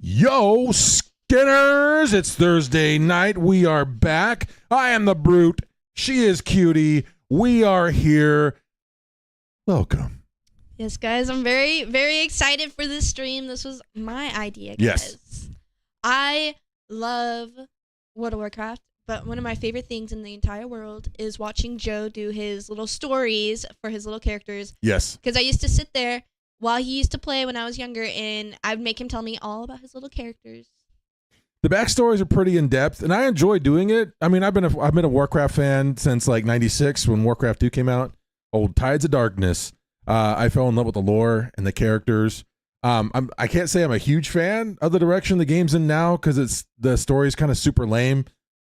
Yo, Skinners! It's Thursday night. We are back. I am the Brute. She is Cutie. We are here. Welcome. Yes, guys. I'm very, very excited for this stream. This was my idea, guys. Yes. I love World of Warcraft, but one of my favorite things in the entire world is watching Joe do his little stories for his little characters. Yes. Because I used to sit there while he used to play when I was younger, and I'd make him tell me all about his little characters. The backstories are pretty in depth, and I enjoy doing it. I mean, I've been a Warcraft fan since like '96 when Warcraft 2 came out. Old Tides of Darkness. I fell in love with the lore and the characters. I can't say I'm a huge fan of the direction the game's in now because the story's kind of super lame.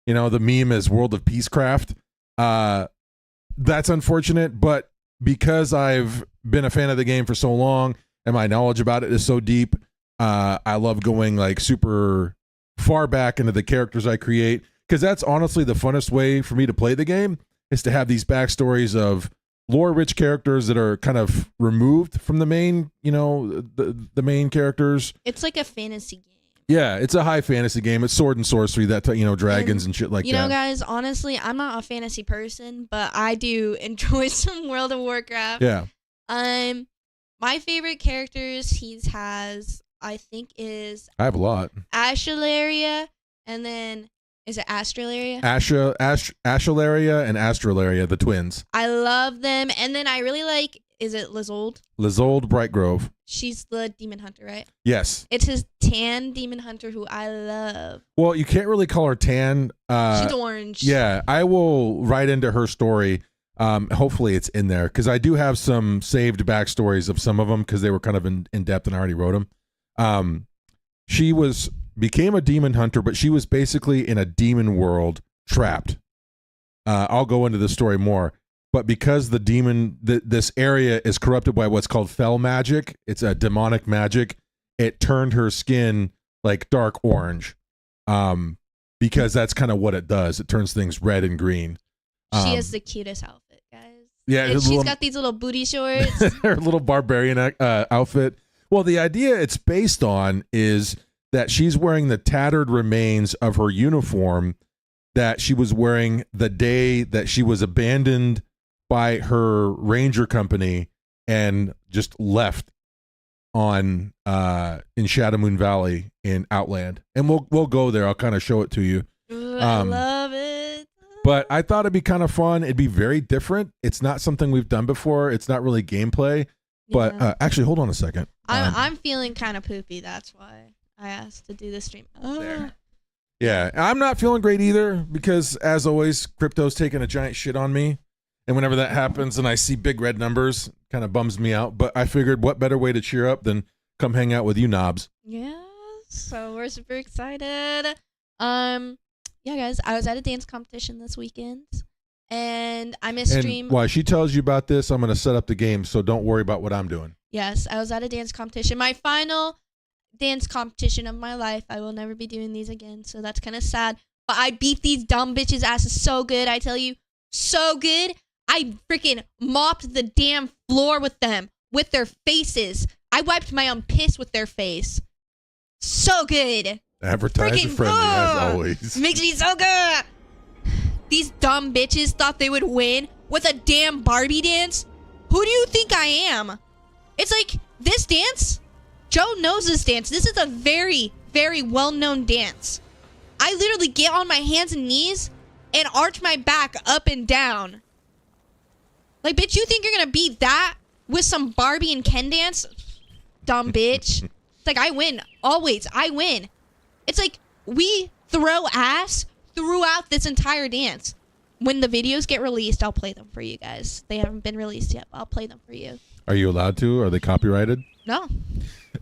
You know, the meme is World of Peacecraft. That's unfortunate, but because I've been a fan of the game for so long and my knowledge about it is so deep, I love going like super far back into the characters I create, because that's honestly the funnest way for me to play the game, is to have these backstories of lore-rich characters that are kind of removed from the main, you know, the main characters. It's like a fantasy game. Yeah, it's a high fantasy game. It's sword and sorcery, dragons and shit like that. You know, guys, honestly, I'm not a fantasy person, but I do enjoy some World of Warcraft. Yeah. My favorite characters he has, I think, is I have a lot. Ashalaria, and then is it Astralaria? Ashalaria and Astralaria, the twins. I love them, and then I really like, is it Lizold? Lizold Brightgrove. She's the demon hunter, right? Yes. It's his tan demon hunter who I love. Well, you can't really call her tan. She's orange. Yeah, I will write into her story. Hopefully it's in there, because I do have some saved backstories of some of them because they were kind of in depth and I already wrote them. She became a demon hunter, but she was basically in a demon world trapped. I'll go into the story more. But because the demon, this area is corrupted by what's called fell magic, it's a demonic magic, it turned her skin like dark orange. Because that's kind of what it does. It turns things red and green. She has the cutest outfit, guys. Yeah, and she's got these little booty shorts. Her little barbarian outfit. Well, the idea it's based on is that she's wearing the tattered remains of her uniform that she was wearing the day that she was abandoned by her ranger company and just left on in Shadowmoon Valley in Outland. And we'll go there. I'll kind of show it to you. Ooh, I love it. But I thought it'd be kind of fun. It'd be very different. It's not something we've done before. It's not really gameplay. Yeah. But actually, hold on a second. I'm feeling kind of poopy. That's why I asked to do this stream. There. Yeah, I'm not feeling great either because, as always, crypto's taking a giant shit on me. And whenever that happens and I see big red numbers, it kind of bums me out. But I figured what better way to cheer up than come hang out with you knobs. Yeah, so we're super excited. Yeah, guys, I was at a dance competition this weekend, and I missed stream. And while she tells you about this, I'm going to set up the game, so don't worry about what I'm doing. Yes, I was at a dance competition. My final dance competition of my life. I will never be doing these again, so that's kind of sad. But I beat these dumb bitches' asses so good, I tell you. So good. I freaking mopped the damn floor with them, with their faces. I wiped my own piss with their face. So good. Advertiser friendly, as always. Makes me so good. These dumb bitches thought they would win with a damn Barbie dance. Who do you think I am? It's like, this dance, Joe knows this dance. This is a very, very well-known dance. I literally get on my hands and knees and arch my back up and down. Like, bitch, you think you're gonna beat that with some Barbie and Ken dance? Dumb bitch. It's like, I win. Always. I win. It's like, we throw ass throughout this entire dance. When the videos get released, I'll play them for you guys. They haven't been released yet, but I'll play them for you. Are you allowed to? Are they copyrighted? No.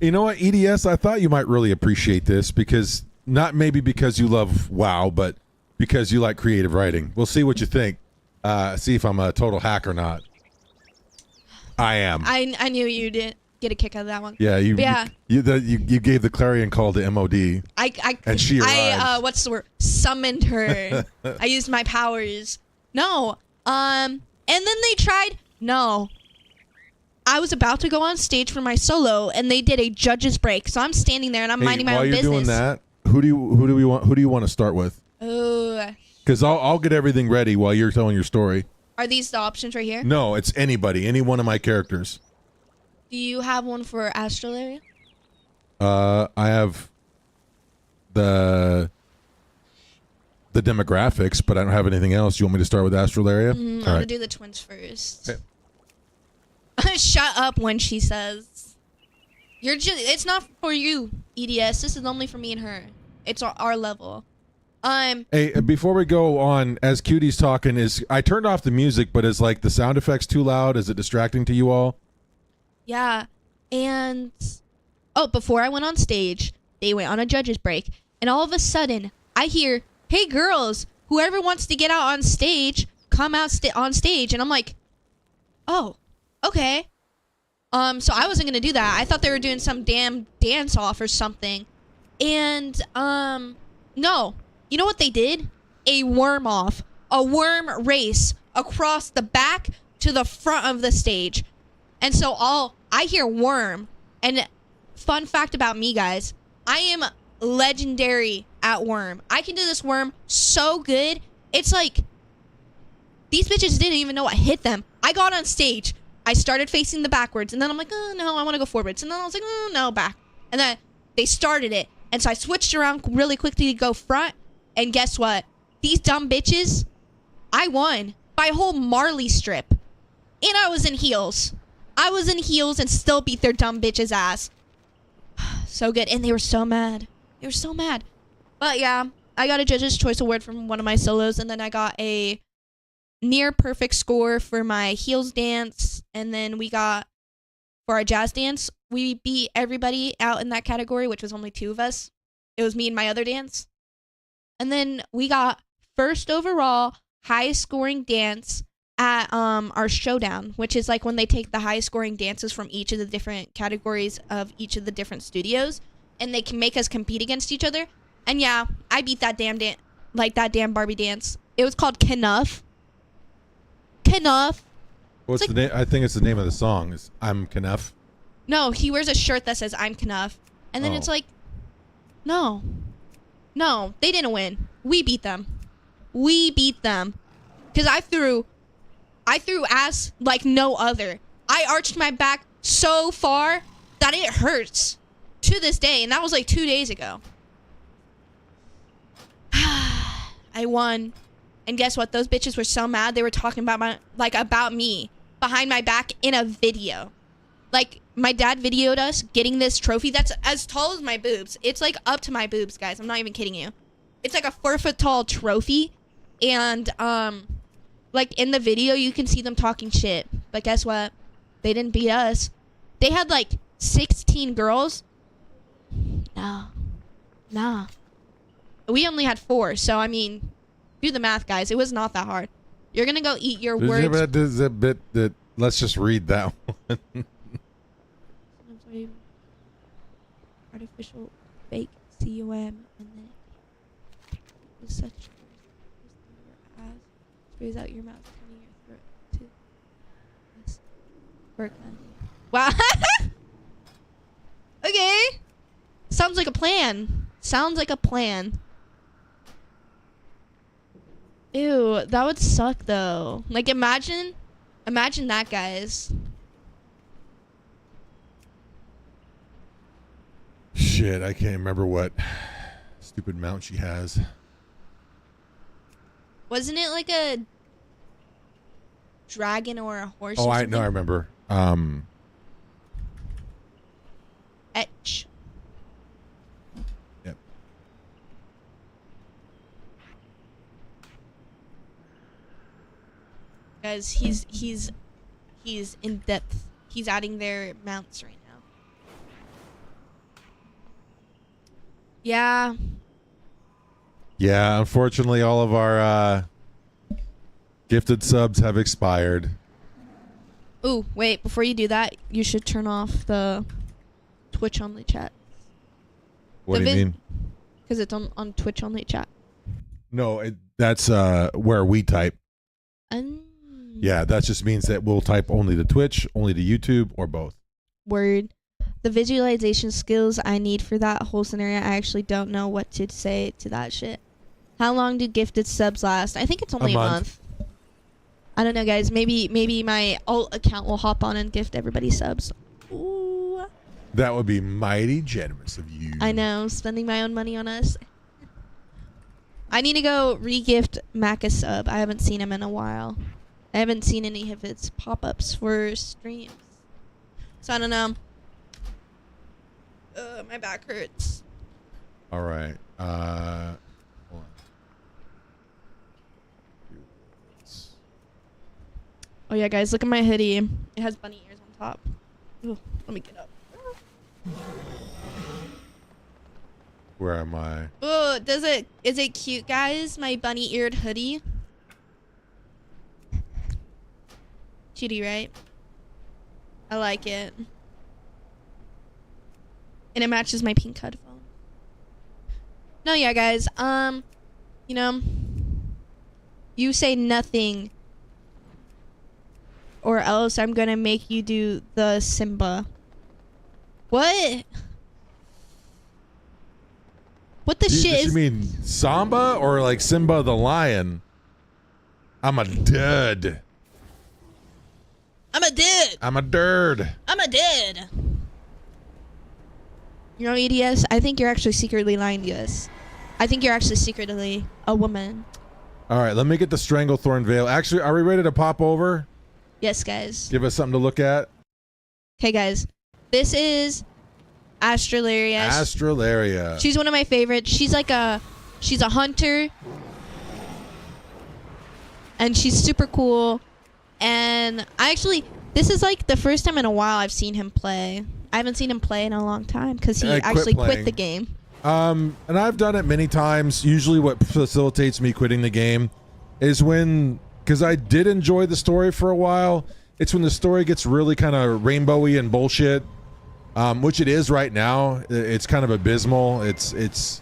You know what, EDS, I thought you might really appreciate this because, not maybe because you love WoW, but because you like creative writing. We'll see what you think. See if I'm a total hack or not. I am. I knew you didn't get a kick out of that one. Yeah, you gave the clarion call to MOD. And she arrived. What's the word? Summoned her. I used my powers. No. And then they tried. No. I was about to go on stage for my solo, and they did a judge's break. So I'm standing there and I'm minding my own business. While you're doing that, who do you want to start with? Oh. Because I'll get everything ready while you're telling your story. Are these the options right here? No, it's anybody, any one of my characters. Do you have one for Astrolaria? I have the demographics, but I don't have anything else. You want me to start with Astrolaria? I'm gonna do the twins first. Okay. Shut up when she says. It's not for you, EDS. This is only for me and her. It's our level. Hey, before we go on, as Cutie's talking, I turned off the music, but is like the sound effects too loud? Is it distracting to you all? Yeah. And before I went on stage, they went on a judge's break, and all of a sudden I hear, "Hey girls, whoever wants to get out on stage, come out on stage." And I'm like, "Oh, okay." So I wasn't gonna do that. I thought they were doing some damn dance off or something. And no. You know what they did? A worm off. A worm race across the back to the front of the stage. And so I hear worm. And fun fact about me, guys, I am legendary at worm. I can do this worm so good. It's like these bitches didn't even know what hit them. I got on stage. I started facing the backwards. And then I'm like, oh, no, I want to go forwards. And then I was like, oh, no, back. And then they started it. And so I switched around really quickly to go front. And guess what? These dumb bitches, I won by a whole Marley strip. And I was in heels. I was in heels and still beat their dumb bitches' ass. So good. And they were so mad. They were so mad. But yeah, I got a Judge's Choice Award from one of my solos. And then I got a near perfect score for my heels dance. And then we got, for our jazz dance, we beat everybody out in that category, which was only 2 of us. It was me and my other dance. And then we got first overall highest scoring dance at our showdown, which is like when they take the highest scoring dances from each of the different categories of each of the different studios, and they can make us compete against each other. And yeah, I beat that damn that damn Barbie dance. It was called Knuff. Knuff. What's the name? I think it's the name of the song. Is I'm Knuff. No, he wears a shirt that says I'm Knuff, and then it's like, no. No, they didn't win. We beat them. We beat them. Because I threw ass like no other. I arched my back so far that it hurts to this day. And that was like 2 days ago. I won. And guess what? Those bitches were so mad. They were talking about me behind my back in a video. Like, my dad videoed us getting this trophy that's as tall as my boobs. It's like up to my boobs, guys. I'm not even kidding you. It's like a 4-foot tall trophy. And, like, in the video, you can see them talking shit. But guess what? They didn't beat us. They had, like, 16 girls. Nah. We only had 4. So, I mean, do the math, guys. It was not that hard. You're going to go eat your words. There's a bit that, let's just read that one. Artificial fake cum and then with such your ass sprays out your mouth turning your throat to this work. Wow. Okay. Sounds like a plan. Ew, that would suck though. Like imagine that, guys. Shit, I can't remember what stupid mount she has. Wasn't it like a dragon or a horse? Oh, or I something? remember. Etch. Yep. Guys, he's in depth. He's adding their mounts right now. Yeah. Yeah, unfortunately, all of our gifted subs have expired. Ooh, wait, before you do that, you should turn off the Twitch only chat. What do you mean? Because it's on Twitch only chat. No, that's where we type. Yeah, that just means that we'll type only to Twitch, only to YouTube, or both. Word. The visualization skills I need for that whole scenario, I actually don't know what to say to that shit. How long do gifted subs last? I think it's only a month. I don't know, guys. Maybe my alt account will hop on and gift everybody subs. Ooh. That would be mighty generous of you. I know, spending my own money on us. I need to go re-gift Mac a sub. I haven't seen him in a while. I haven't seen any of his pop-ups for streams. So I don't know. My back hurts. All right. Hold on. Oh yeah, guys, look at my hoodie. It has bunny ears on top. Ooh, let me get up. Where am I? Oh, is it cute, guys? My bunny-eared hoodie. Cutie, right? I like it. And it matches my pink headphone. No, yeah, guys. You know, you say nothing, or else I'm gonna make you do the Simba. What? What the shit is? You mean Samba or like Simba the lion? I'm a dud. I'm a dude. I'm a derd. I'm a dude. You know, EDS, I think you're actually secretly lying to us. I think you're actually secretly a woman. All right, let me get the Stranglethorn Veil. Actually, are we ready to pop over? Yes, guys. Give us something to look at. Okay, guys. This is Astralaria. Astralaria. She's one of my favorites. She's a hunter. And she's super cool. And this is like the first time in a while I've seen him play. I haven't seen him play in a long time because he actually quit the game. And I've done it many times. Usually what facilitates me quitting the game is because I did enjoy the story for a while. It's when the story gets really kind of rainbowy and bullshit, which it is right now. It's kind of abysmal. It's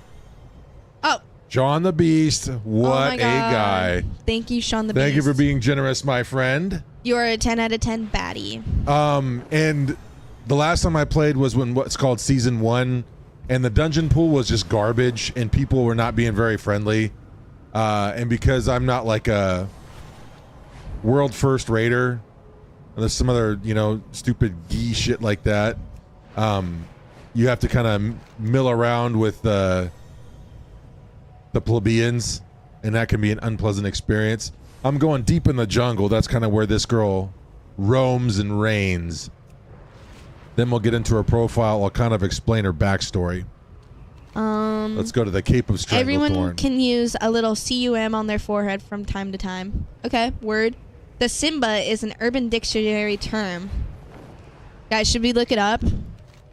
Oh. Sean the Beast. What a guy. Thank you, Sean the Beast. Thank you for being generous, my friend. You're a 10 out of 10 baddie. And the last time I played was when what's called Season 1, and the dungeon pool was just garbage, and people were not being very friendly. And because I'm not like a world first raider, and there's some other, stupid gee shit like that, you have to kind of mill around with the plebeians, and that can be an unpleasant experience. I'm going deep in the jungle. That's kind of where this girl roams and reigns. Then we'll get into her profile. I'll kind of explain her backstory. Let's go to the Cape of Stranglethorn. Everyone can use a little CUM on their forehead from time to time. Okay, word. The Simba is an Urban Dictionary term. Guys, should we look it up?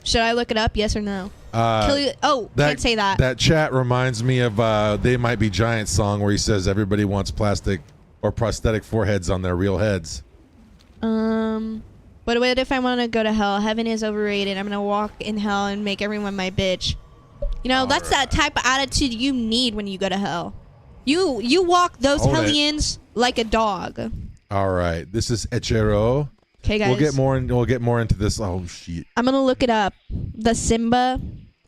Should I look it up? Yes or no? Can't say that. That chat reminds me of They Might Be Giants song where he says everybody wants plastic or prosthetic foreheads on their real heads. But what if I want to go to hell? Heaven is overrated. I'm going to walk in hell and make everyone my bitch. That's that type of attitude you need when you go to hell. You walk those hellions like a dog. All right. This is Echero. Okay, guys. We'll get more into this. Oh, shit. I'm going to look it up. The Simba.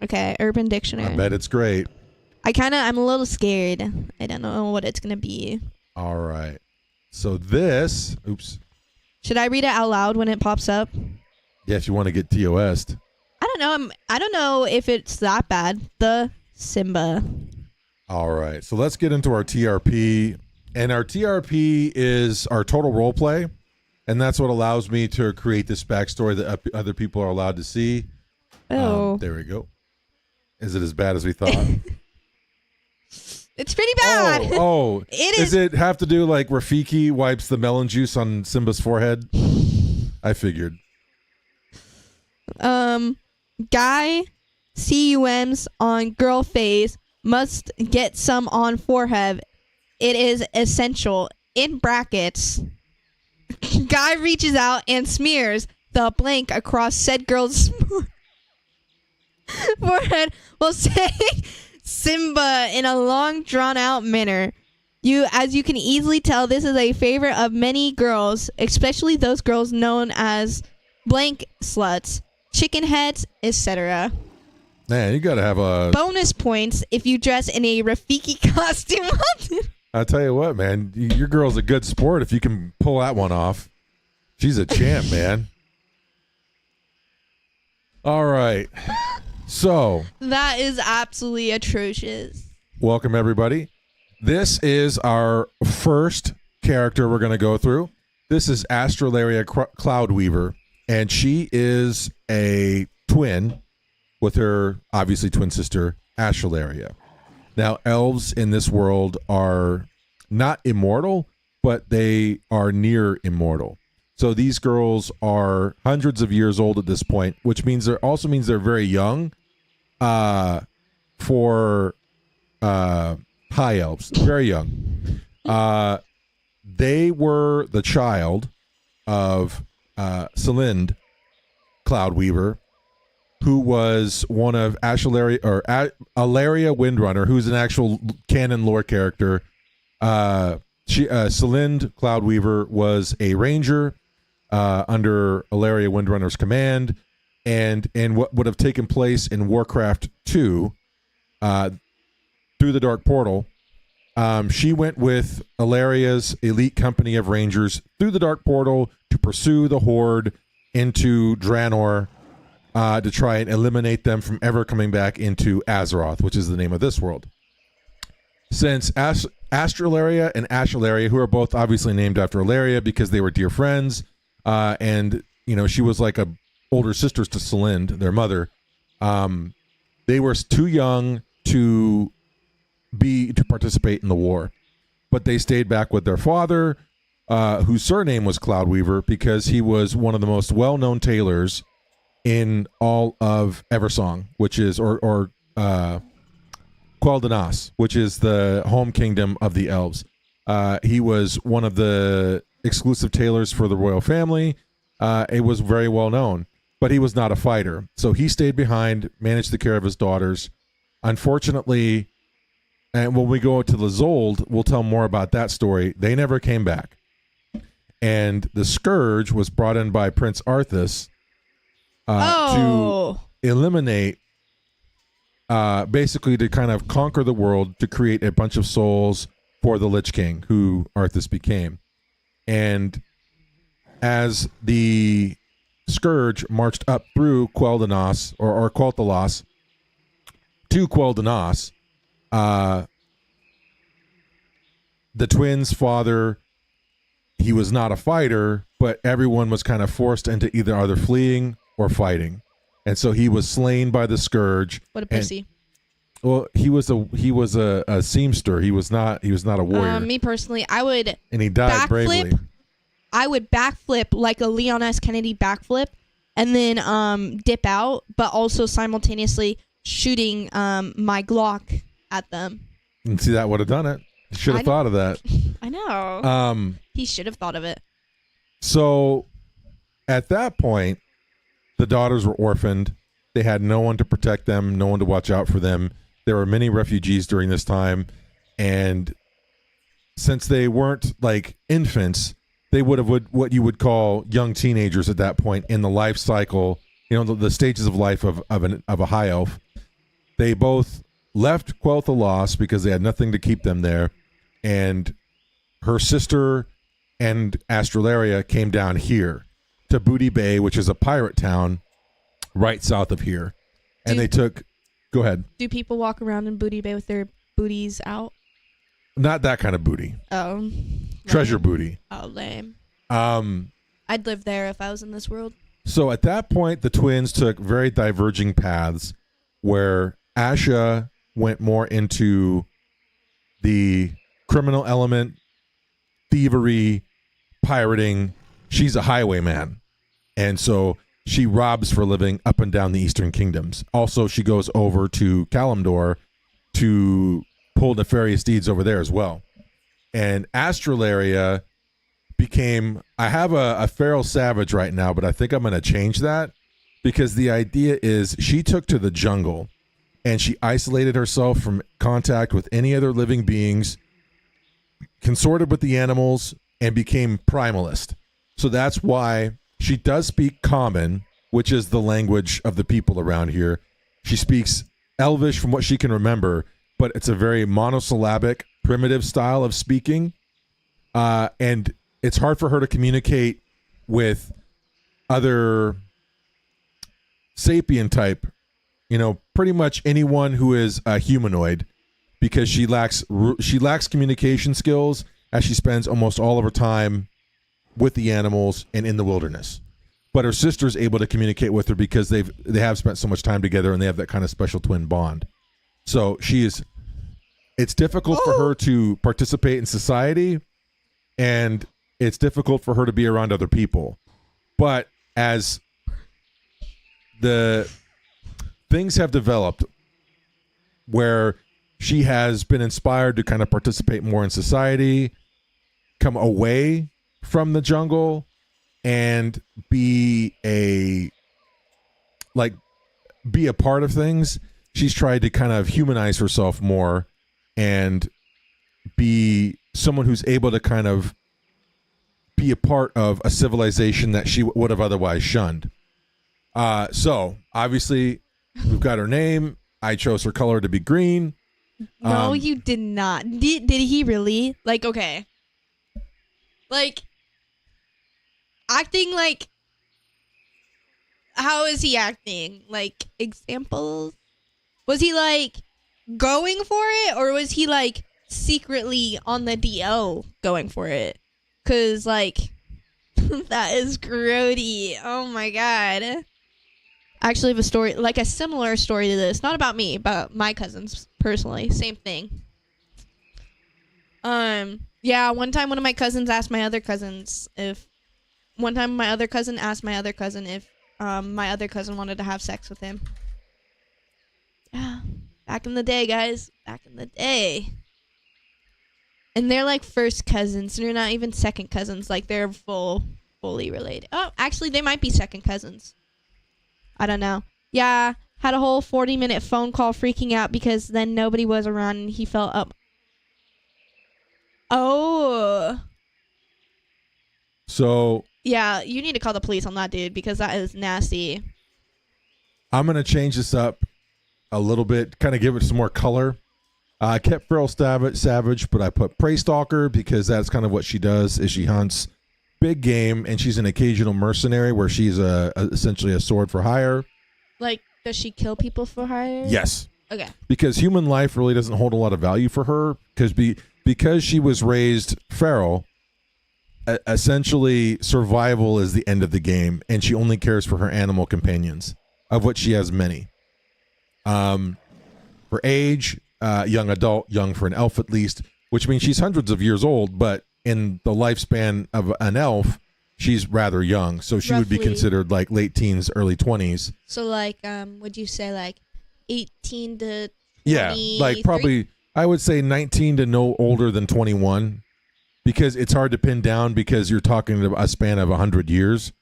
Okay, Urban Dictionary. I bet it's great. I'm a little scared. I don't know what it's going to be. All right. So this... Oops. Should I read it out loud when it pops up? Yeah, if you want to get TOS'd. I don't know. I don't know if it's that bad. The Simba. All right. So let's get into our TRP. And our TRP is our total role play. And that's what allows me to create this backstory that other people are allowed to see. Oh. There we go. Is it as bad as we thought? It's pretty bad. Oh. It is. Does it have to do like Rafiki wipes the melon juice on Simba's forehead? I figured. Guy CUMs on girl face must get some on forehead. It is essential. In brackets. Guy reaches out and smears the blank across said girl's forehead while saying Simba in a long drawn out manner. As you can easily tell, this is a favorite of many girls, especially those girls known as blank sluts, chicken heads, etc. Man, you gotta have a Bonus points if you dress in a Rafiki costume. I'll tell you what, man. Your girl's a good sport if you can pull that one off. She's a champ, man. All right. So. That is absolutely atrocious. Welcome, everybody. This is our first character we're going to go through. This is Astrolaria Cloudweaver, and she is a twin with her, obviously, twin sister, Astrolaria. Now, elves in this world are not immortal, but they are near immortal. So these girls are hundreds of years old at this point, which means they're very young for high elves. Very young. They were the child of Celind Cloudweaver, who was one of Alaria Windrunner, who's an actual canon lore character. Celind Cloudweaver was a ranger under Alaria Windrunner's command, and what would have taken place in Warcraft 2 through the Dark Portal. She went with Alaria's elite company of rangers through the Dark Portal to pursue the Horde into Draenor, to try and eliminate them from ever coming back into Azeroth, which is the name of this world. Since Astrolaria and Ashalaria, who are both obviously named after Alaria because they were dear friends, and she was like a older sisters to Celind, their mother, they were too young to participate in the war, but they stayed back with their father, whose surname was Cloudweaver because he was one of the most well-known tailors in all of Eversong, which is or Quel'Danas, which is the home kingdom of the elves. He was one of the exclusive tailors for the royal family. It was very well known, but he was not a fighter, so he stayed behind, managed the care of his daughters. Unfortunately, and when we go to Lizold, we'll tell more about that story. They never came back, and the Scourge was brought in by Prince Arthas to eliminate, basically to kind of conquer the world, to create a bunch of souls for the Lich King, who Arthas became. And as the Scourge marched up through Quel'Danas, or Quel'Thalas, to Quel'Danas, the twins' father, he was not a fighter, but everyone was kind of forced into either fleeing or fighting, and so he was slain by the Scourge. What a pussy! Well, he was a seamster. He was not a warrior. Me personally, I would. And he died bravely. I would backflip like a Leon S. Kennedy backflip, and then dip out, but also simultaneously shooting my Glock at them. And see, that would have done it. You should have thought of that. I know. He should have thought of it. So, at that point, the daughters were orphaned. They had no one to protect them, no one to watch out for them. There were many refugees during this time, and since they weren't like infants, they would have what you would call young teenagers at that point in the life cycle. The stages of life of a high elf. They both left Quel'Thalas because they had nothing to keep them there, and her sister and Astrolaria came down here to Booty Bay, which is a pirate town right south of here. And they took... Go ahead. Do people walk around in Booty Bay with their booties out? Not that kind of booty. Oh. Treasure booty. Oh, lame. I'd live there if I was in this world. So at that point, the twins took very diverging paths, where Asha went more into the criminal element, thievery, pirating. She's a highwayman, and so she robs for a living up and down the Eastern Kingdoms. Also, she goes over to Kalimdor to pull nefarious deeds over there as well. And Astrolaria became... I have a feral savage right now, but I think I'm going to change that, because the idea is she took to the jungle and she isolated herself from contact with any other living beings, consorted with the animals and became primalist. So that's why she does speak Common, which is the language of the people around here. She speaks Elvish from what she can remember, but it's a very monosyllabic, primitive style of speaking. And it's hard for her to communicate with other sapien type, pretty much anyone who is a humanoid, because she lacks communication skills, as she spends almost all of her time with the animals and in the wilderness. But her sister's able to communicate with her because they have spent so much time together and they have that kind of special twin bond. So it's difficult for her to participate in society, and it's difficult for her to be around other people. But as the things have developed where she has been inspired to kind of participate more in society, come away from the jungle, and be a part of things, she's tried to kind of humanize herself more and be someone who's able to kind of be a part of a civilization that she would have otherwise shunned. So obviously we've got her name. I chose her color to be green. No, you did not. Did he really? Okay. Acting how is he acting? Examples? Was he going for it, or was he secretly on the DL going for it? Cause that is grody. Oh my god. I actually have a story, a similar story to this. Not about me, about my cousins personally. Same thing. Yeah, one time my other cousin asked my other cousin if my other cousin wanted to have sex with him. Yeah. Back in the day, guys. Back in the day. And they're first cousins. They're not even second cousins. They're fully related. Oh, actually, they might be second cousins. I don't know. Yeah, had a whole 40-minute phone call freaking out because then nobody was around and he felt up. Oh. So. Yeah, you need to call the police on that dude because that is nasty. I'm going to change this up a little bit, kind of give it some more color. I kept Feral Savage, but I put Prey Stalker because that's kind of what she does, is she hunts big game, and she's an occasional mercenary where she's essentially a sword for hire. Does she kill people for hire? Yes. Okay. Because human life really doesn't hold a lot of value for her, because she was raised feral. Essentially, survival is the end of the game, and she only cares for her animal companions, of which she has many. For age, young adult, young for an elf at least, which means she's hundreds of years old, but in the lifespan of an elf, she's rather young. So she would be considered late teens, early 20s. So would you say 18 to 20? Yeah, probably, I would say 19 to no older than 21, because it's hard to pin down because you're talking about a span of 100 years.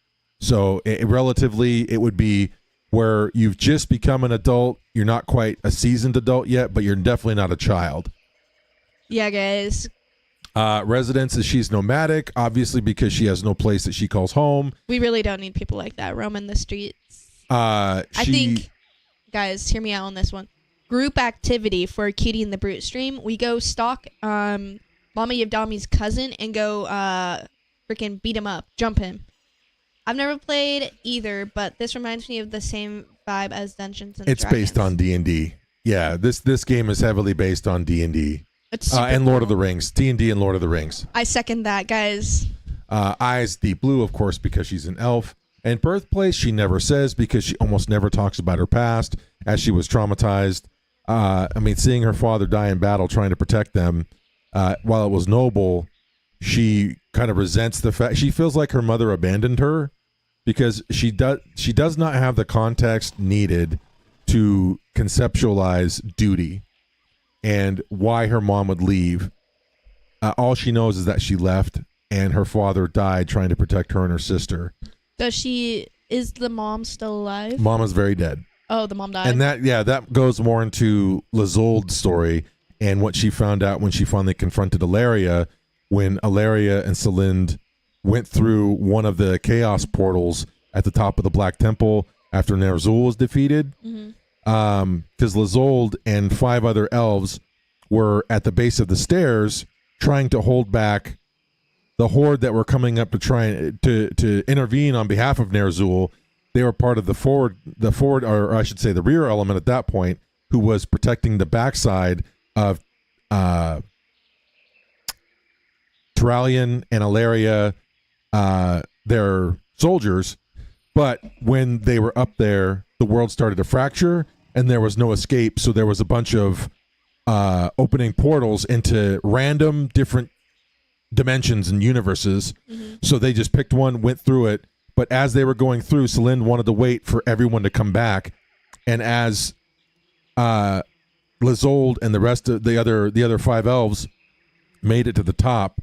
So relatively, it would be where you've just become an adult. You're not quite a seasoned adult yet, but you're definitely not a child. Yeah, guys. Residence is she's nomadic, obviously, because she has no place that she calls home. We really don't need people like that roaming the streets. I think, guys, hear me out on this one. Group activity for Cutie the Brute stream. We go stalk Mama Yavdami's cousin and go freaking beat him up, jump him. I've never played either, but this reminds me of the same vibe as Dungeons and Dragons. It's based on D&D. Yeah, this game is heavily based on D&D. And Lord of the Rings. D&D and Lord of the Rings. I second that, guys. Eyes deep blue, of course, because she's an elf. And birthplace, she never says because she almost never talks about her past, as she was traumatized. Seeing her father die in battle trying to protect them, while it was noble, she kind of resents the fact. She feels like her mother abandoned her because she does not have the context needed to conceptualize duty and why her mom would leave. All she knows is that she left and her father died trying to protect her and her sister. Is the mom still alive? Mom is very dead. Oh, the mom died. And that goes more into Lizold's story and what she found out when she finally confronted Ilaria, when Ilaria and Celind went through one of the chaos portals at the top of the Black Temple after Ner'zhul was defeated. Because Lizold and 5 other elves were at the base of the stairs trying to hold back the horde that were coming up to try to intervene on behalf of Ner'zhul. They were part of the forward, or I should say the rear element at that point, who was protecting the backside of Turalyon and Ilaria, their soldiers. But when they were up there, the world started to fracture and there was no escape. So there was a bunch of opening portals into random different dimensions and universes. So they just picked one, went through it. But as they were going through, Celind wanted to wait for everyone to come back. And as Lizold and the rest of the other 5 elves made it to the top,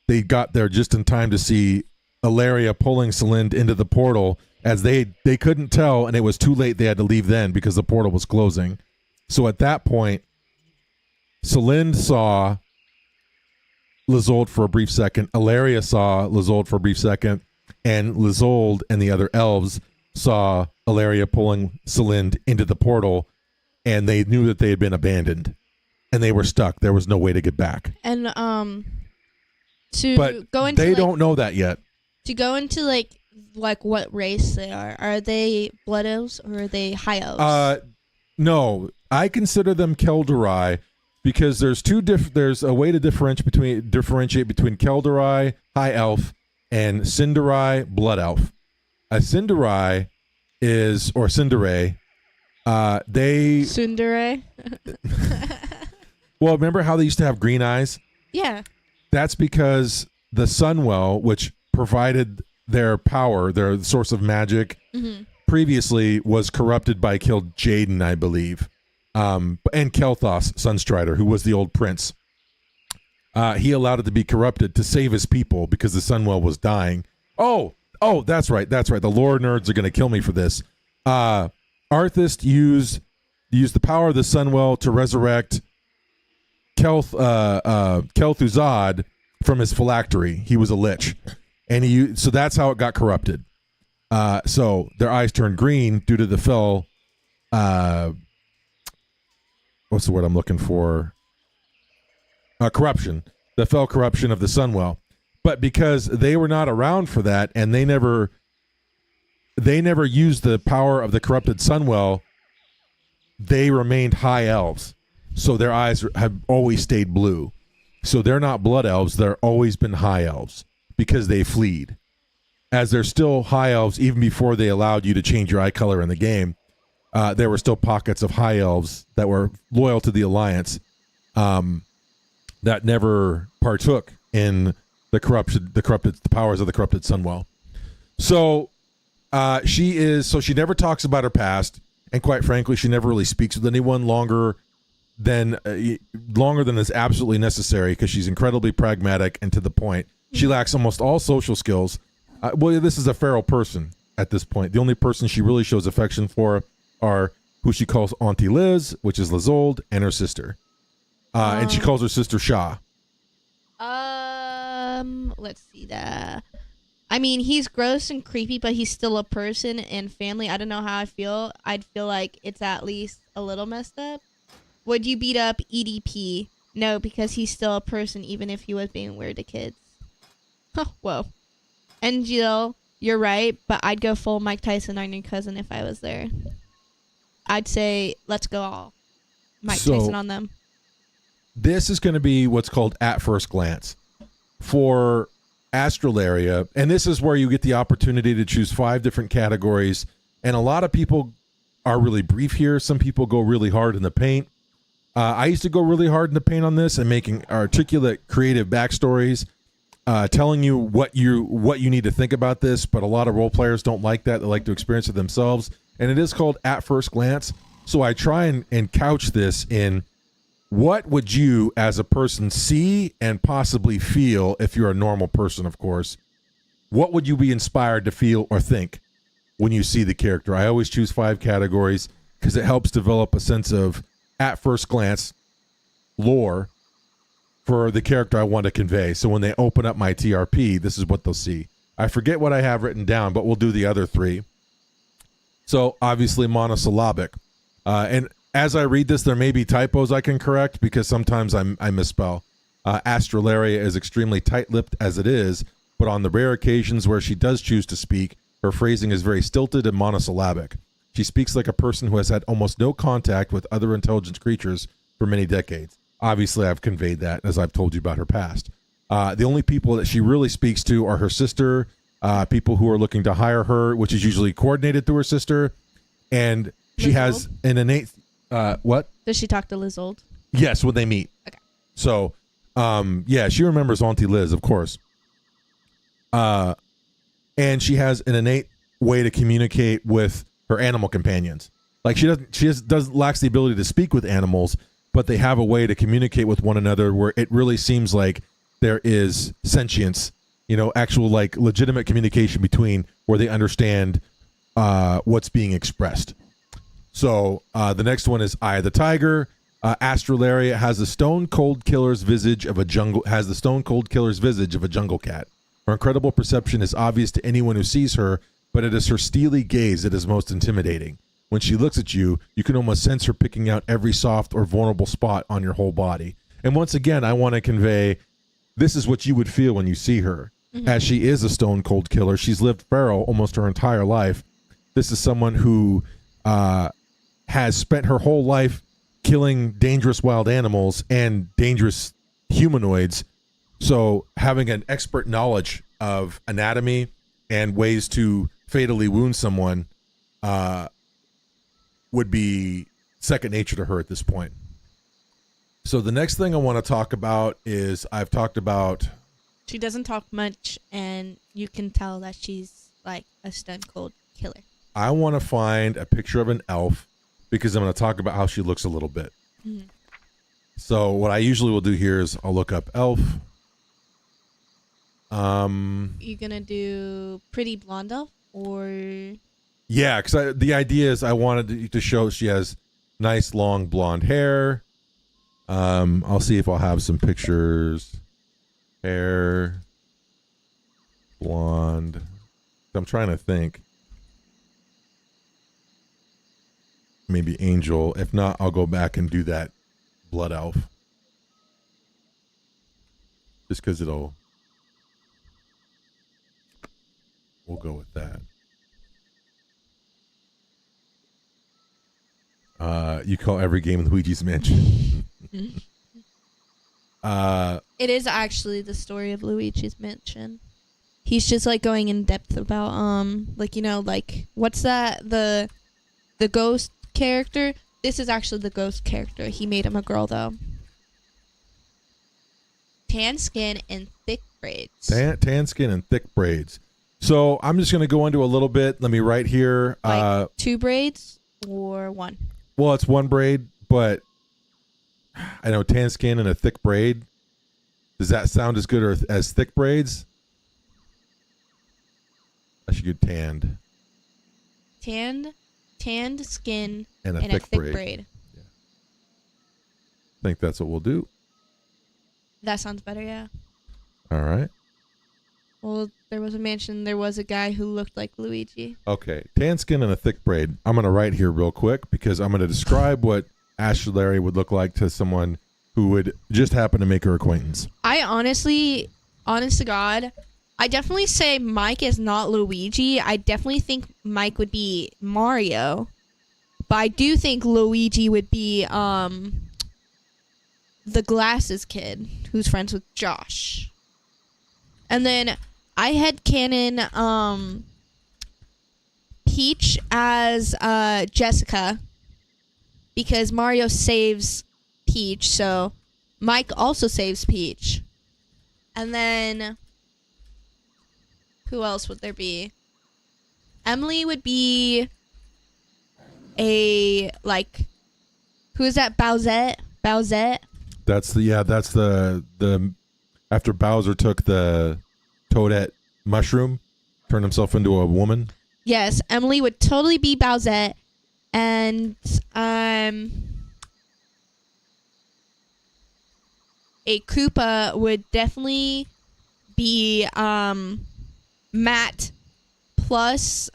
they got there just in time to see Ilaria pulling Celind into the portal, as they couldn't tell, and it was too late. They had to leave then because the portal was closing. So at that point, Celind saw Lizold for a brief second. Ilaria saw Lizold for a brief second. And Lizold and the other elves saw Ilaria pulling Celind into the portal, and they knew that they had been abandoned. And they were stuck. There was no way to get back. And But go into they don't know that yet. To go into like what race they are. Are they blood elves or are they high elves? No, I consider them Kel'Durai because there's there's a way to differentiate between Kel'Durai, high elf, and Sindarai, blood elf. A Sindarai is, or Sindare, Sundere? Well, remember how they used to have green eyes? Yeah. That's because the Sunwell, which provided their power, their source of magic, previously was corrupted by killed Jaden, I believe, and Kel'Thas, Sunstrider, who was the old prince. He allowed it to be corrupted to save his people because the Sunwell was dying. Oh, that's right. The lore nerds are going to kill me for this. Arthas used the power of the Sunwell to resurrect Kel'Thuzad from his phylactery. He was a lich, and so that's how it got corrupted. So their eyes turned green due to the fell. What's the word I'm looking for? Corruption. The fell corruption of the Sunwell. But because they were not around for that, and they never used the power of the corrupted Sunwell, they remained high elves. So their eyes have always stayed blue. So they're not blood elves. They're always been high elves because they fleed. As they're still high elves, even before they allowed you to change your eye color in the game, there were still pockets of high elves that were loyal to the Alliance that never partook in the powers of the corrupted Sunwell. So she never talks about her past, and quite frankly, she never really speaks with anyone longer than is absolutely necessary because she's incredibly pragmatic and to the point. She lacks almost all social skills. Well, this is a feral person at this point. The only person she really shows affection for are who she calls Auntie Liz, which is Lizold, and her sister. And she calls her sister Shah. Let's see that. I mean, he's gross and creepy, but he's still a person and family. I don't know how I feel. I'd feel like it's at least a little messed up. Would you beat up EDP? No, because he's still a person, even if he was being weird to kids. Huh, whoa. And Jill, you're right, but I'd go full Mike Tyson on your cousin if I was there. I'd say, let's go all Mike Tyson on them. This is going to be what's called at first glance. For Astralaria, and this is where you get the opportunity to choose 5 different categories, and a lot of people are really brief here. Some people go really hard in the paint. I used to go really hard in the paint on this and making articulate, creative backstories, telling you what you need to think about this, but a lot of role players don't like that. They like to experience it themselves, and it is called at first glance. So I try and couch this in what would you as a person see and possibly feel if you're a normal person, of course. What would you be inspired to feel or think when you see the character? I always choose 5 categories because it helps develop a sense of at first glance. lore for the character I want to convey. So when they open up my TRP, this is what they'll see. I forget what I have written down, but we'll do the other three. So obviously monosyllabic. And as I read this, there may be typos I can correct because sometimes I misspell. Astralaria is extremely tight-lipped as it is, but on the rare occasions where she does choose to speak, her phrasing is very stilted and monosyllabic. She speaks like a person who has had almost no contact with other intelligent creatures for many decades. Obviously, I've conveyed that as I've told you about her past. The only people that she really speaks to are her sister, people who are looking to hire her, which is usually coordinated through her sister, and she has an innate... what? Does she talk to Lizold? Yes, when they meet. Okay. So, yeah, she remembers Auntie Liz, of course. And she has an innate way to communicate with her animal companions. Like she lacks the ability to speak with animals, but they have a way to communicate with one another where it really seems like there is sentience, actual like legitimate communication between where they understand what's being expressed. So the next one is Eye of the Tiger. Astralaria has the stone cold killer's visage of a jungle cat. Her incredible perception is obvious to anyone who sees her, but it is her steely gaze that is most intimidating. When she looks at you, you can almost sense her picking out every soft or vulnerable spot on your whole body. And once again, I want to convey, this is what you would feel when you see her. Mm-hmm. As she is a stone cold killer, she's lived feral almost her entire life. This is someone who has spent her whole life killing dangerous wild animals and dangerous humanoids. So having an expert knowledge of anatomy and ways to fatally wound someone would be second nature to her at this point. So the next thing I want to talk about is I've talked about... She doesn't talk much, and you can tell that she's like a stone cold killer. I want to find a picture of an elf because I'm going to talk about how she looks a little bit. Mm-hmm. So what I usually will do here is I'll look up elf. You gonna do pretty blonde elf or... Yeah, because the idea is I wanted to show she has nice long blonde hair. I'll see if I'll have some pictures. Hair, blonde. I'm trying to think. Maybe angel. If not, I'll go back and do that blood elf. Just because we'll go with that. You call every game Luigi's Mansion. It is actually the story of Luigi's Mansion. He's just like going in depth about what's that, the ghost character? This is actually the ghost character. He made him a girl though. Tan skin and thick braids. Tan skin and thick braids. So I'm just going to go into a little bit. Let me write here. Like 2 braids or 1? Well, it's 1 braid, but I know tan skin and a thick braid. Does that sound as good as thick braids? I should get tanned. Tanned skin and a thick braid. Yeah. I think that's what we'll do. That sounds better, yeah. All right. Well, there was a guy who looked like Luigi. Okay. Tan skin and a thick braid. I'm going to write here real quick because I'm going to describe what Astralaria would look like to someone who would just happen to make her acquaintance. I honest to God, I definitely say Mike is not Luigi. I definitely think Mike would be Mario. But I do think Luigi would be the glasses kid who's friends with Josh. And then I had canon Peach as Jessica because Mario saves Peach, so Mike also saves Peach. And then who else would there be? Emily would be who is that? Bowsette? That's the after Bowser took the Toadette mushroom, turned himself into a woman. Yes, Emily would totally be Bowsette, and a Koopa would definitely be Matt plus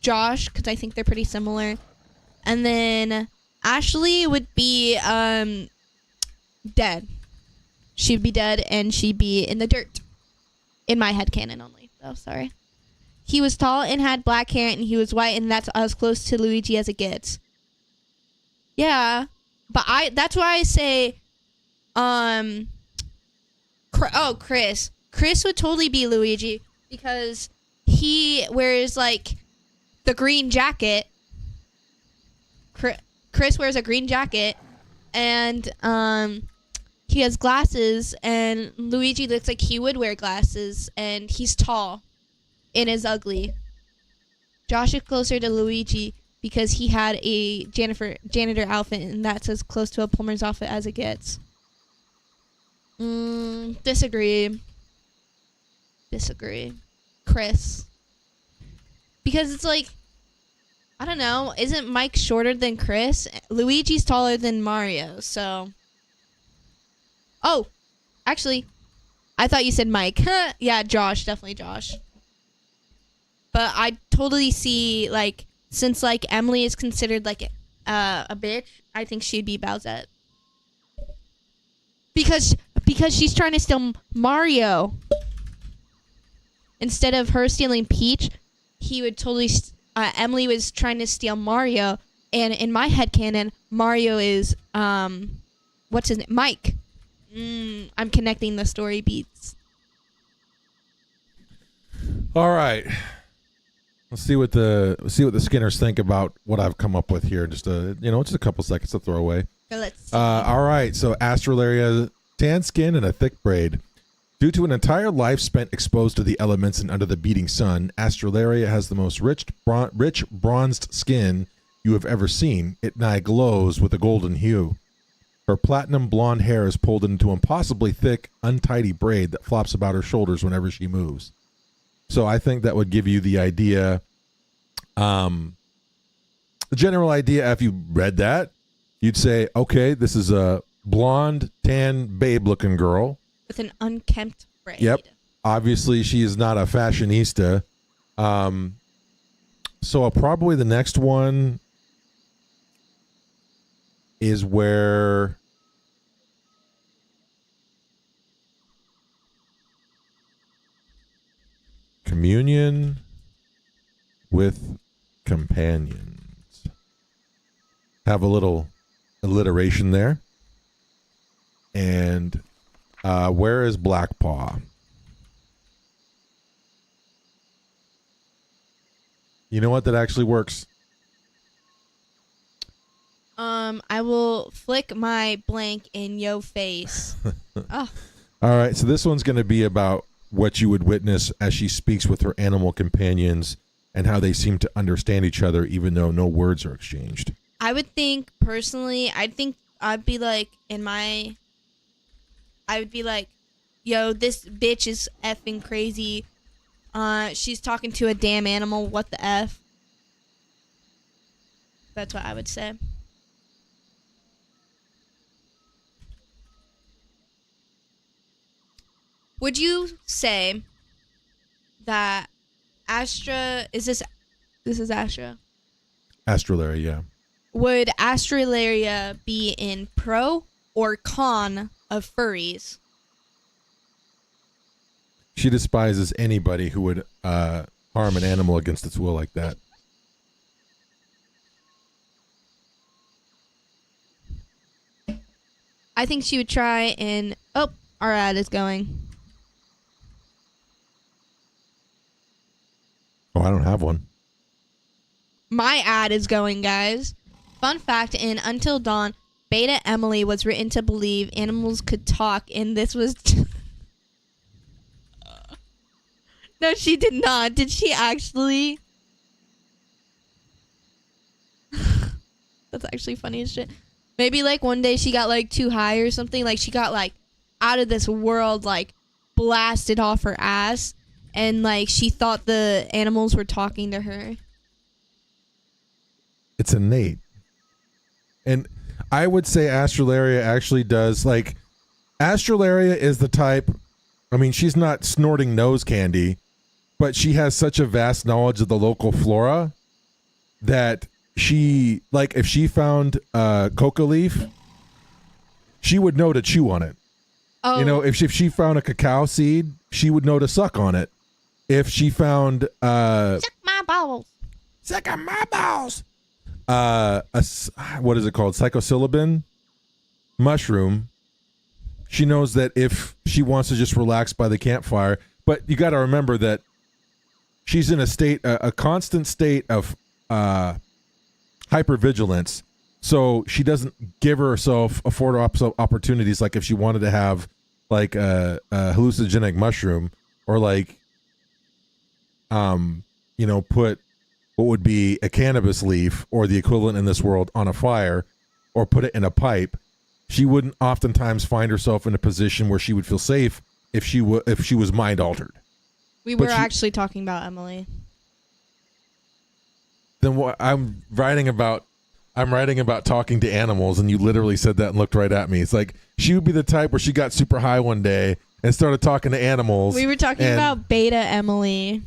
Josh, because I think they're pretty similar. And then Ashley would be dead. She'd be dead and she'd be in the dirt. In my headcanon only. Oh, sorry. He was tall and had black hair and he was white, and that's as close to Luigi as it gets. Yeah. But that's why I say Chris. Chris would totally be Luigi because he wears like the green jacket. Chris wears a green jacket and he has glasses, and Luigi looks like he would wear glasses, and he's tall and is ugly. Josh is closer to Luigi because he had a janitor outfit, and that's as close to a plumber's outfit as it gets. Disagree. Chris. Because it's like, I don't know, isn't Mike shorter than Chris? Luigi's taller than Mario, so... Oh, actually, I thought you said Mike. Yeah, Josh, definitely Josh. But I totally see, like, since, like, Emily is considered, like, a bitch, I think she'd be Bowsette. Because she's trying to steal Mario. Instead of her stealing Peach, he would totally... Emily was trying to steal Mario, and in my headcanon, Mario is, what's his name? Mike. I'm connecting the story beats. All right. Let's see what the Skinners think about what I've come up with here. Just a couple seconds to throw away. So let's see. All right. So Astrolaria, tan skin and a thick braid. Due to an entire life spent exposed to the elements and under the beating sun, Astrolaria has the most rich bronzed skin you have ever seen. It nigh glows with a golden hue. Her platinum blonde hair is pulled into impossibly thick, untidy braid that flops about her shoulders whenever she moves. So I think that would give you the idea, the general idea. If you read that, you'd say, okay, this is a blonde, tan, babe-looking girl. With an unkempt braid. Yep. Obviously, she is not a fashionista. So probably the next one is where communion with companions. Have a little alliteration there. And where is Blackpaw? You know what? That actually works. I will flick my blank in yo face. Oh. All right, so this one's going to be about what you would witness as she speaks with her animal companions and how they seem to understand each other even though no words are exchanged. I would think, personally, I'd be like, yo, this bitch is effing crazy. She's talking to a damn animal. What the F? That's what I would say. Would you say that Astra... This is Astra? Astrolaria, yeah. Would Astrolaria be in pro or con of furries? She despises anybody who would harm an animal against its will like that. I think she would try and... Oh, our ad is going. Oh, I don't have one. My ad is going, guys. Fun fact, in Until Dawn, Beta Emily was written to believe animals could talk, and this was... No, she did not. Did she actually? That's actually funny as shit. Maybe, like, one day she got, like, too high or something. Like, she got, like, out of this world, like, blasted off her ass. And, like, she thought the animals were talking to her. It's innate. And I would say Astrolaria actually does, like, Astralaria is the type. I mean, she's not snorting nose candy, but she has such a vast knowledge of the local flora that she, like, if she found a coca leaf, she would know to chew on it. Oh. You know, if she found a cacao seed, she would know to suck on it. If she found Suck my balls. suck on my balls, what is it called? Psilocybin mushroom. She knows that if she wants to just relax by the campfire, but you got to remember that she's in a constant state of hypervigilance. So she doesn't afford opportunities like if she wanted to have like a hallucinogenic mushroom or like, put what would be a cannabis leaf or the equivalent in this world on a fire or put it in a pipe. She wouldn't oftentimes find herself in a position where she would feel safe if she was mind altered. We were actually talking about Emily. Then what I'm writing about talking to animals, and you literally said that and looked right at me. It's like she would be the type where she got super high one day and started talking to animals. We were talking about Beta Emily.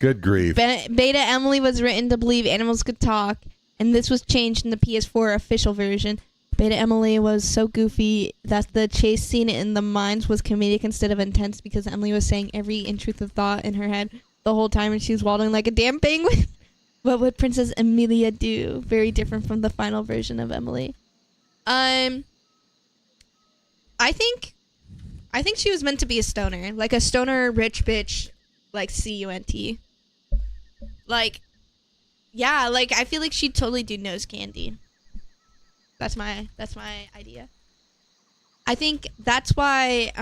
Good grief. Beta Emily was written to believe animals could talk, and this was changed in the PS4 official version. Beta Emily was so goofy that the chase scene in the mines was comedic instead of intense because Emily was saying every intrusive thought in her head the whole time, and she was waddling like a damn penguin. What would Princess Emilia do? Very different from the final version of Emily. I think she was meant to be a stoner, like a stoner rich bitch, like CUNT. Like, yeah, like I feel like she'd totally do nose candy. That's my idea. I think that's why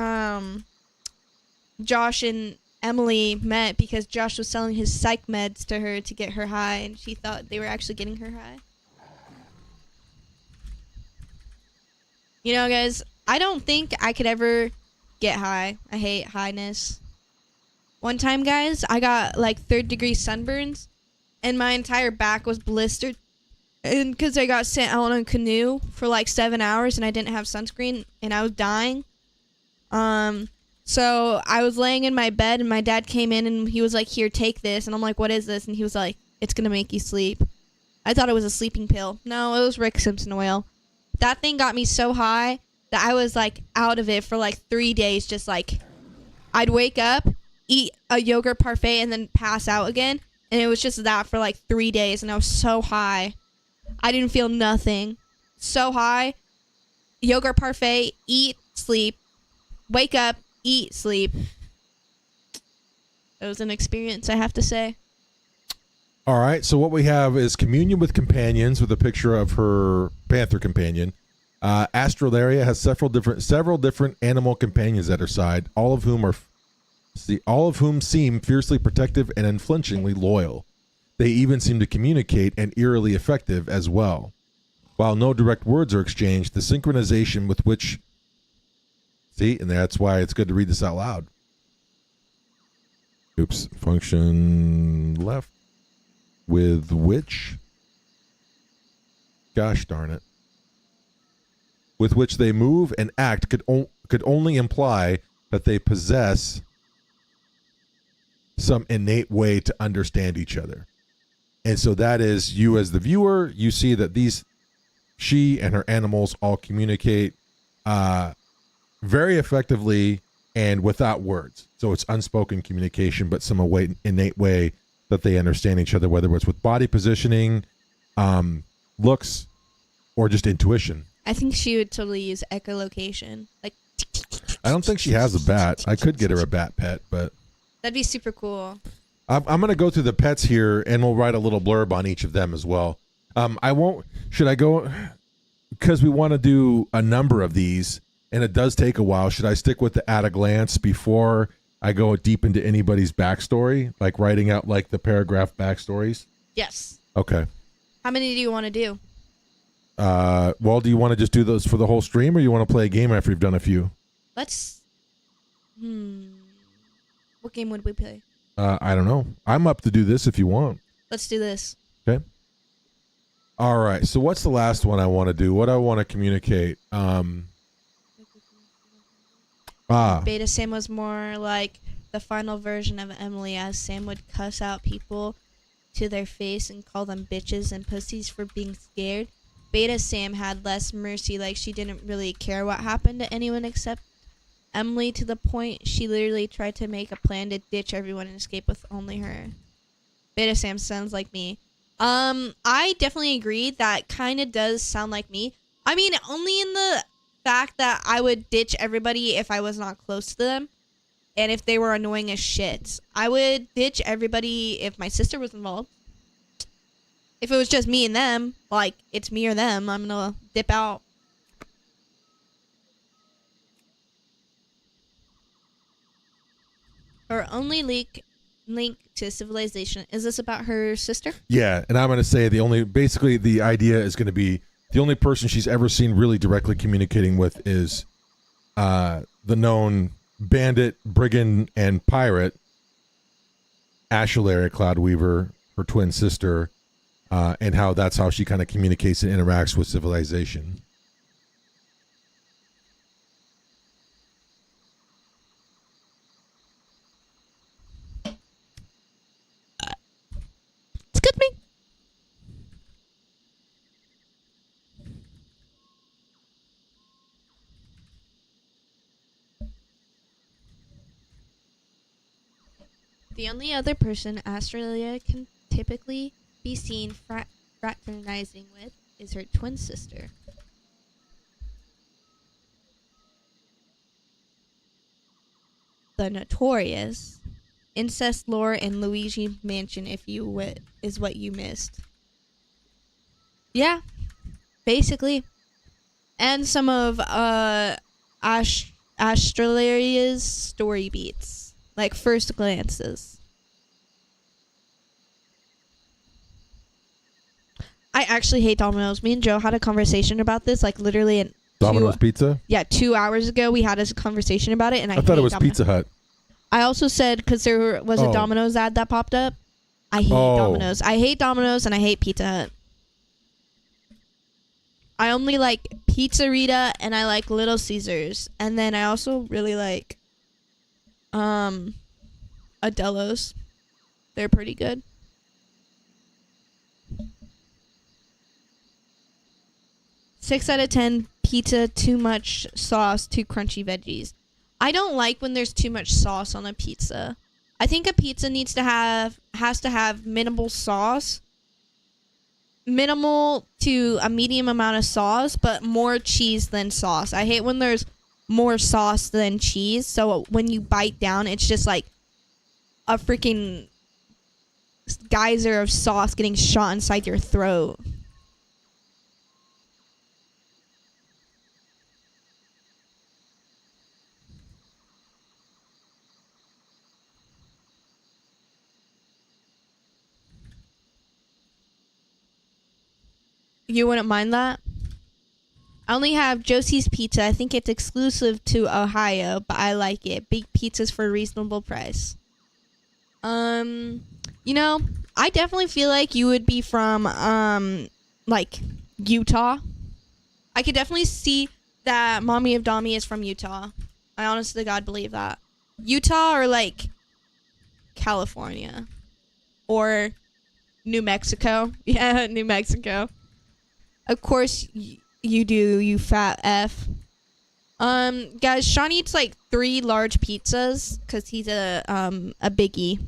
Josh and Emily met, because Josh was selling his psych meds to her to get her high, and she thought they were actually getting her high. You know, guys, I don't think I could ever get high. I hate highness. One time, guys, I got like 3rd-degree sunburns, and my entire back was blistered. And because I got sent out on a canoe for like 7 hours and I didn't have sunscreen and I was dying. So I was laying in my bed and my dad came in and he was like, "Here, take this." And I'm like, "What is this?" And he was like, "It's going to make you sleep." I thought it was a sleeping pill. No, it was Rick Simpson oil. That thing got me so high that I was like out of it for like 3 days. Just like I'd wake up, eat a yogurt parfait, and then pass out again. And it was just that for like 3 days. And I was so high. I didn't feel nothing. So high. Yogurt parfait, eat, sleep, wake up, eat, sleep. It was an experience, I have to say. All right, so what we have is communion with companions with a picture of her panther companion. Astralaria has several different animal companions at her side, all of whom seem fiercely protective and unflinchingly loyal. They even seem to communicate and eerily effective as well. While no direct words are exchanged, the synchronization with which... See, and that's why it's good to read this out loud. Oops. Function left. With which... Gosh darn it. With which they move and act could only imply that they possess some innate way to understand each other. And so that is, you as the viewer, you see that she and her animals all communicate very effectively and without words. So it's unspoken communication, but some innate way that they understand each other, whether it's with body positioning, looks, or just intuition. I think she would totally use echolocation. Like, I don't think she has a bat. I could get her a bat pet, but... That'd be super cool. I'm going to go through the pets here, and we'll write a little blurb on each of them as well. I won't... Should I go... Because we want to do a number of these, and it does take a while. Should I stick with the at a glance before I go deep into anybody's backstory? Like writing out like the paragraph backstories? Yes. Okay. How many do you want to do? Well, do you want to just do those for the whole stream, or you want to play a game after you've done a few? Let's... What game would we play? I don't know. I'm up to do this if you want. Let's do this. Okay. All right. So what's the last one I want to do? What I want to communicate? Beta Sam was more like the final version of Emily, as Sam would cuss out people to their face and call them bitches and pussies for being scared. Beta Sam had less mercy, like she didn't really care what happened to anyone except Emily, to the point she literally tried to make a plan to ditch everyone and escape with only her. Beta Sam sounds like me. I definitely agree. That kind of does sound like me. I mean, only in the fact that I would ditch everybody if I was not close to them and if they were annoying as shit. I would ditch everybody if my sister was involved. If it was just me and them, like it's me or them, I'm gonna dip out. Her only link to civilization. Is this about her sister? Yeah, and I'm going to say basically the idea is going to be the only person she's ever seen really directly communicating with is the known bandit, brigand, and pirate, Ashularia Cloudweaver, her twin sister, and that's how she kind of communicates and interacts with civilization. Excuse me. The only other person Australia can typically be seen fraternizing with is her twin sister. The notorious incest lore in Luigi Mansion, is what you missed. Yeah, basically. And some of Australia's story beats, like first glances. I actually hate Domino's. Me and Joe had a conversation about this, like literally in Domino's Pizza? Yeah, 2 hours ago we had a conversation about it, and I thought it was Pizza Hut. I also said, because there was a Domino's ad that popped up, I hate Domino's. I hate Domino's and I hate Pizza Hut. I only like Pizzarita and I like Little Caesars, and then I also really like Adelo's. They're pretty good. Six out of 10 pizza, too much sauce, too crunchy veggies. I don't like when there's too much sauce on a pizza. I think a pizza has to have minimal sauce, minimal to a medium amount of sauce, but more cheese than sauce. I hate when there's more sauce than cheese, so when you bite down, it's just like a freaking geyser of sauce getting shot inside your throat. You wouldn't mind that? I only have Josie's Pizza. I think it's exclusive to Ohio, but I like it. Big pizzas for a reasonable price. You know, I definitely feel like you would be from, like, Utah. I could definitely see that Mommy of Dami is from Utah. I honestly to God believe that. Utah or, like, California. Or New Mexico. Yeah, New Mexico. Of course you do, you fat F. Guys, Sean eats like 3 large pizzas because he's a biggie.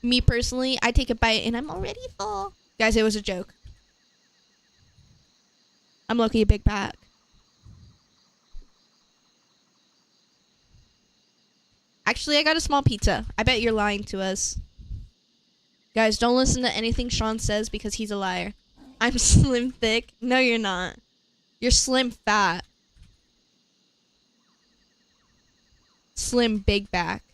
Me personally, I take a bite and I'm already full. Guys, it was a joke. I'm lucky a big pack. Actually, I got a small pizza. I bet you're lying to us. Guys, don't listen to anything Sean says because he's a liar. I'm slim thick. No, you're not. You're slim fat. Slim big back.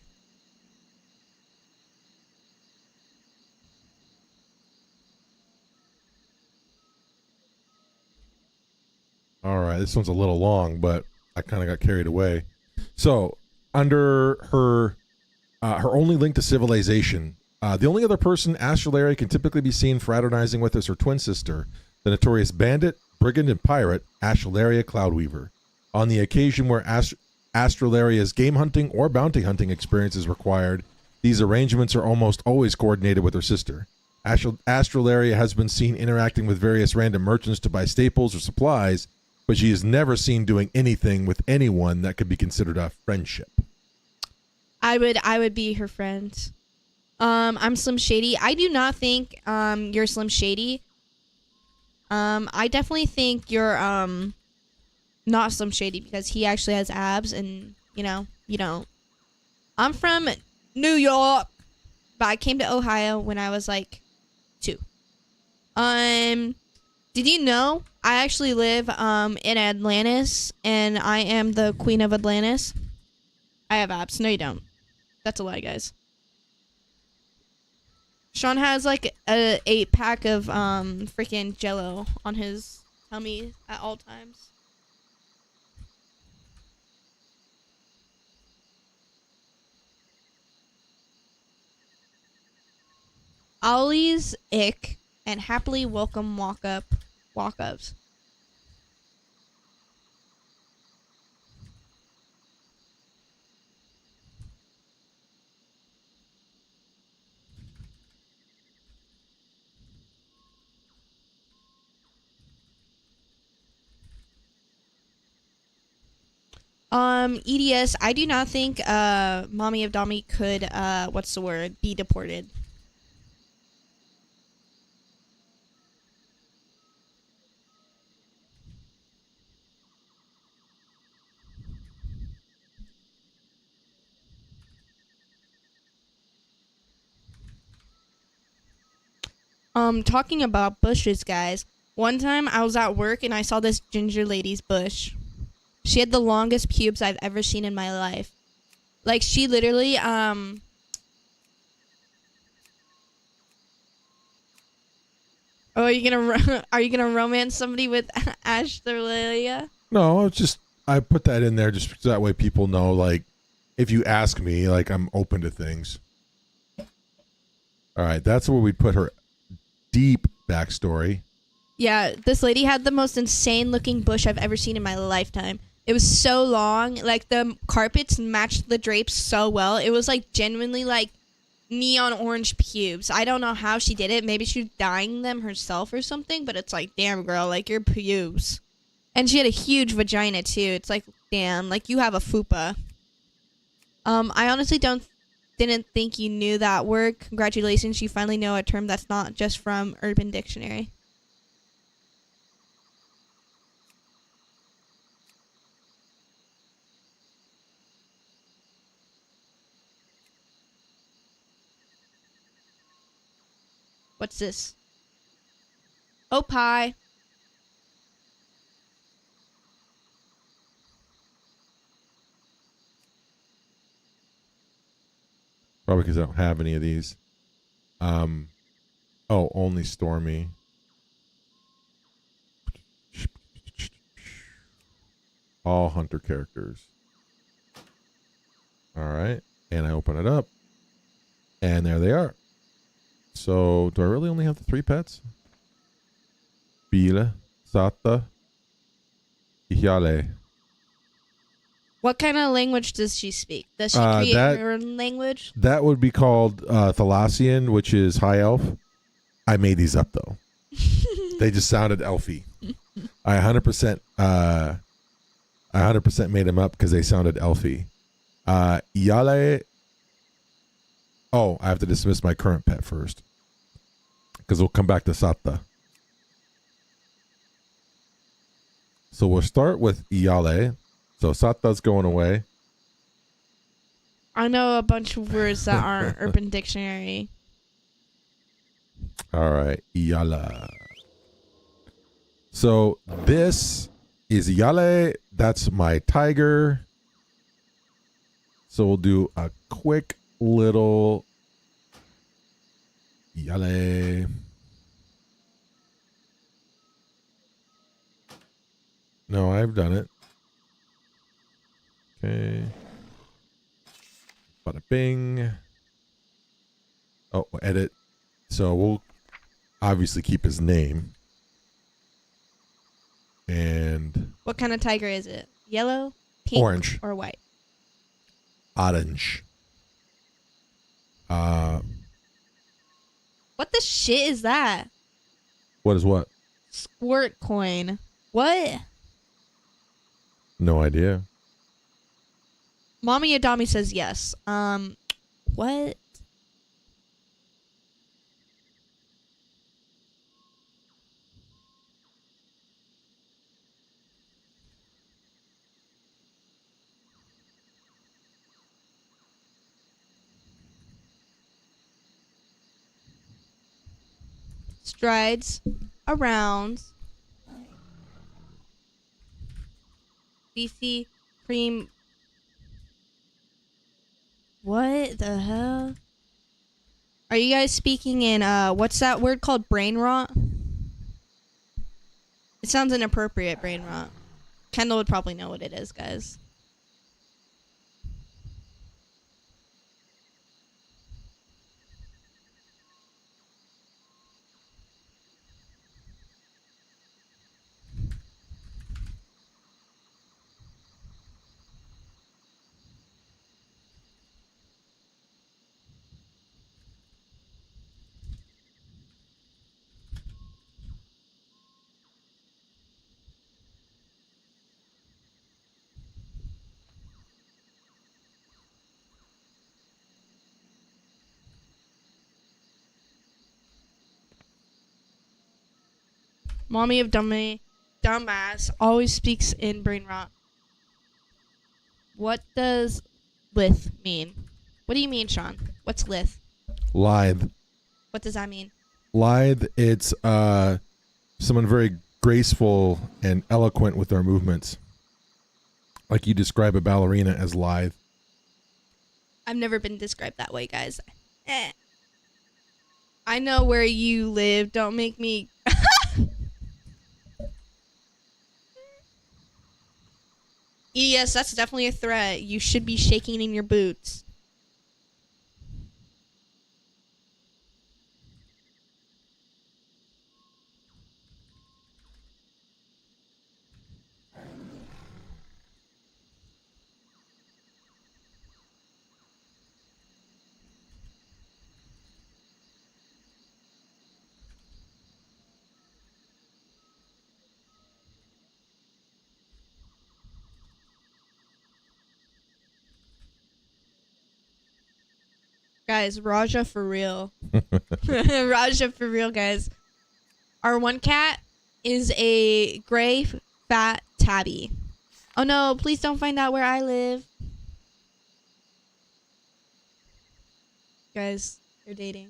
All right, this one's a little long, but I kind of got carried away. So, under her only link to civilization, the only other person Astrolaria can typically be seen fraternizing with is her twin sister. the notorious bandit, brigand, and pirate Astralaria Cloudweaver. On the occasion where Astralaria's game hunting or bounty hunting experience is required, these arrangements are almost always coordinated with her sister. Astralaria has been seen interacting with various random merchants to buy staples or supplies, but she is never seen doing anything with anyone that could be considered a friendship. I would be her friend. I'm Slim Shady. I do not think you're Slim Shady. I definitely think you're not Slim Shady because he actually has abs and you know, you don't. I'm from New York, but I came to Ohio when I was like 2. Did you know I actually live in Atlantis and I am the queen of Atlantis? I have abs. No, you don't. That's a lie, guys. Sean has like a 8-pack of freaking Jello on his tummy at all times. Ollie's ick and happily welcome walk-ups. EDS, I do not think Mommy of Dami could be deported. Talking about bushes, guys. One time I was at work and I saw this ginger lady's bush. She had the longest pubes I've ever seen in my life. Like, she literally, Are you gonna romance somebody with Astralia? No, it's just, I put that in there just so that way people know, like, if you ask me, like, I'm open to things. All right, that's where we put her deep backstory. Yeah, this lady had the most insane looking bush I've ever seen in my lifetime. It was so long, like the carpets matched the drapes so well. It was like genuinely like neon orange pubes. I don't know how she did it. Maybe she was dyeing them herself or something, but it's like, damn girl, like your pubes. And she had a huge vagina too. It's like, damn, like you have a fupa. I honestly didn't think you knew that word. Congratulations, you finally know a term that's not just from Urban Dictionary. What's this? Oh, pie. Probably because I don't have any of these. Oh, only Stormy. All hunter characters. All right. And I open it up. And there they are. So, do I really only have the 3 pets? Bila, Sata, Ihyale. What kind of language does she speak? Does she create her own language? That would be called Thalassian, which is High Elf. I made these up, though. They just sounded elfy. I 100% made them up because they sounded elfy. Ihyale. Oh, I have to dismiss my current pet first. Because we'll come back to Sata. So we'll start with Ihyale. So Sata's going away. I know a bunch of words that aren't Urban Dictionary. All right, Ihyale. So this is Ihyale. That's my tiger. So we'll do a quick little Ihyale. No, I've done it. Okay. Bada bing. Oh, edit. So we'll obviously keep his name. And What kind of tiger is it? Yellow, pink, orange, or white? orange. What the shit is that? What is what? Squirt coin. What? No idea. Mommy Adami says yes. What? Strides around BC cream. What the hell? Are you guys speaking in what's that word called? Brain rot? It sounds inappropriate, brain rot. Kendall would probably know what it is, guys. Mommy of dumbass always speaks in brain rot. What does lith mean? What do you mean, Sean? What's lith? Lithe. What does that mean? Lithe, it's someone very graceful and eloquent with their movements. Like you describe a ballerina as lithe. I've never been described that way, guys. I know where you live. Don't make me... Yes, that's definitely a threat. You should be shaking in your boots. Guys, Raja for real. Raja for real, guys. Our one cat is a gray, fat tabby. Oh no, please don't find out where I live. Guys, they're dating.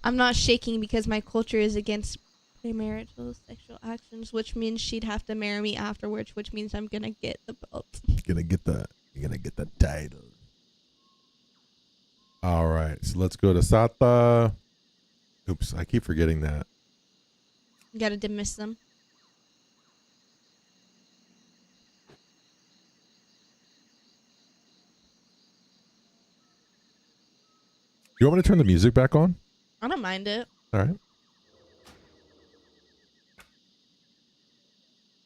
I'm not shaking because my culture is against premarital sexual actions, which means she'd have to marry me afterwards, which means I'm gonna get the belt. You're gonna get the title. All right, so let's go to Sata. Oops, I keep forgetting that. You gotta dismiss them. You want me to turn the music back on? I don't mind it. All right.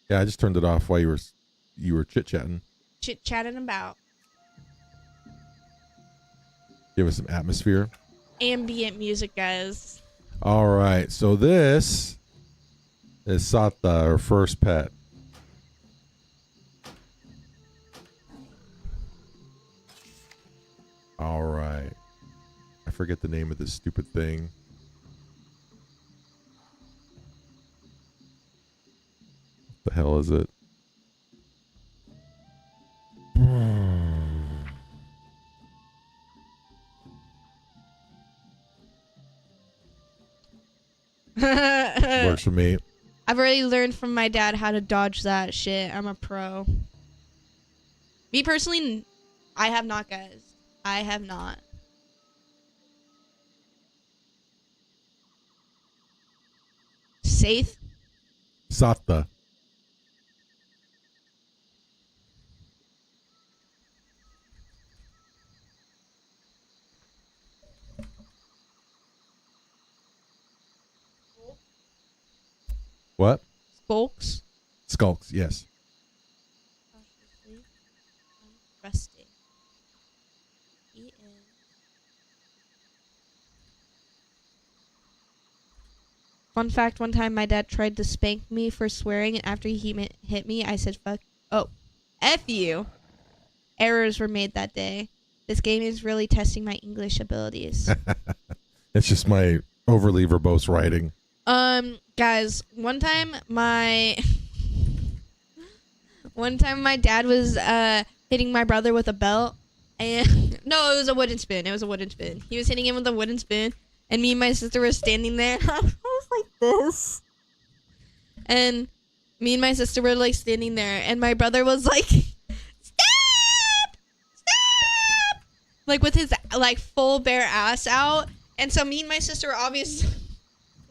Yeah, I just turned it off while you were chit-chatting. Chit-chatting about. Give us some atmosphere. Ambient music, guys. All right, so this is Sata, her first pet. All right. I forget the name of this stupid thing. What the hell is it? Works for me. I've already learned from my dad how to dodge that shit. I'm a pro. Me personally, I have not, guys. I have not. Safe? Sata. Skulks. Skulks, yes. Cautiously unresting. He is. Fun fact, one time my dad tried to spank me for swearing, and after he hit me, I said, fuck. Oh, F you. Errors were made that day. This game is really testing my English abilities. It's just my overly verbose writing. Guys, one time my dad was hitting my brother with a belt, and no, it was a wooden spoon. He was hitting him with a wooden spoon, and me and my sister were standing there. I was like this, and me and my sister were like standing there, and my brother was like, stop, like with his like full bare ass out, and so me and my sister were obviously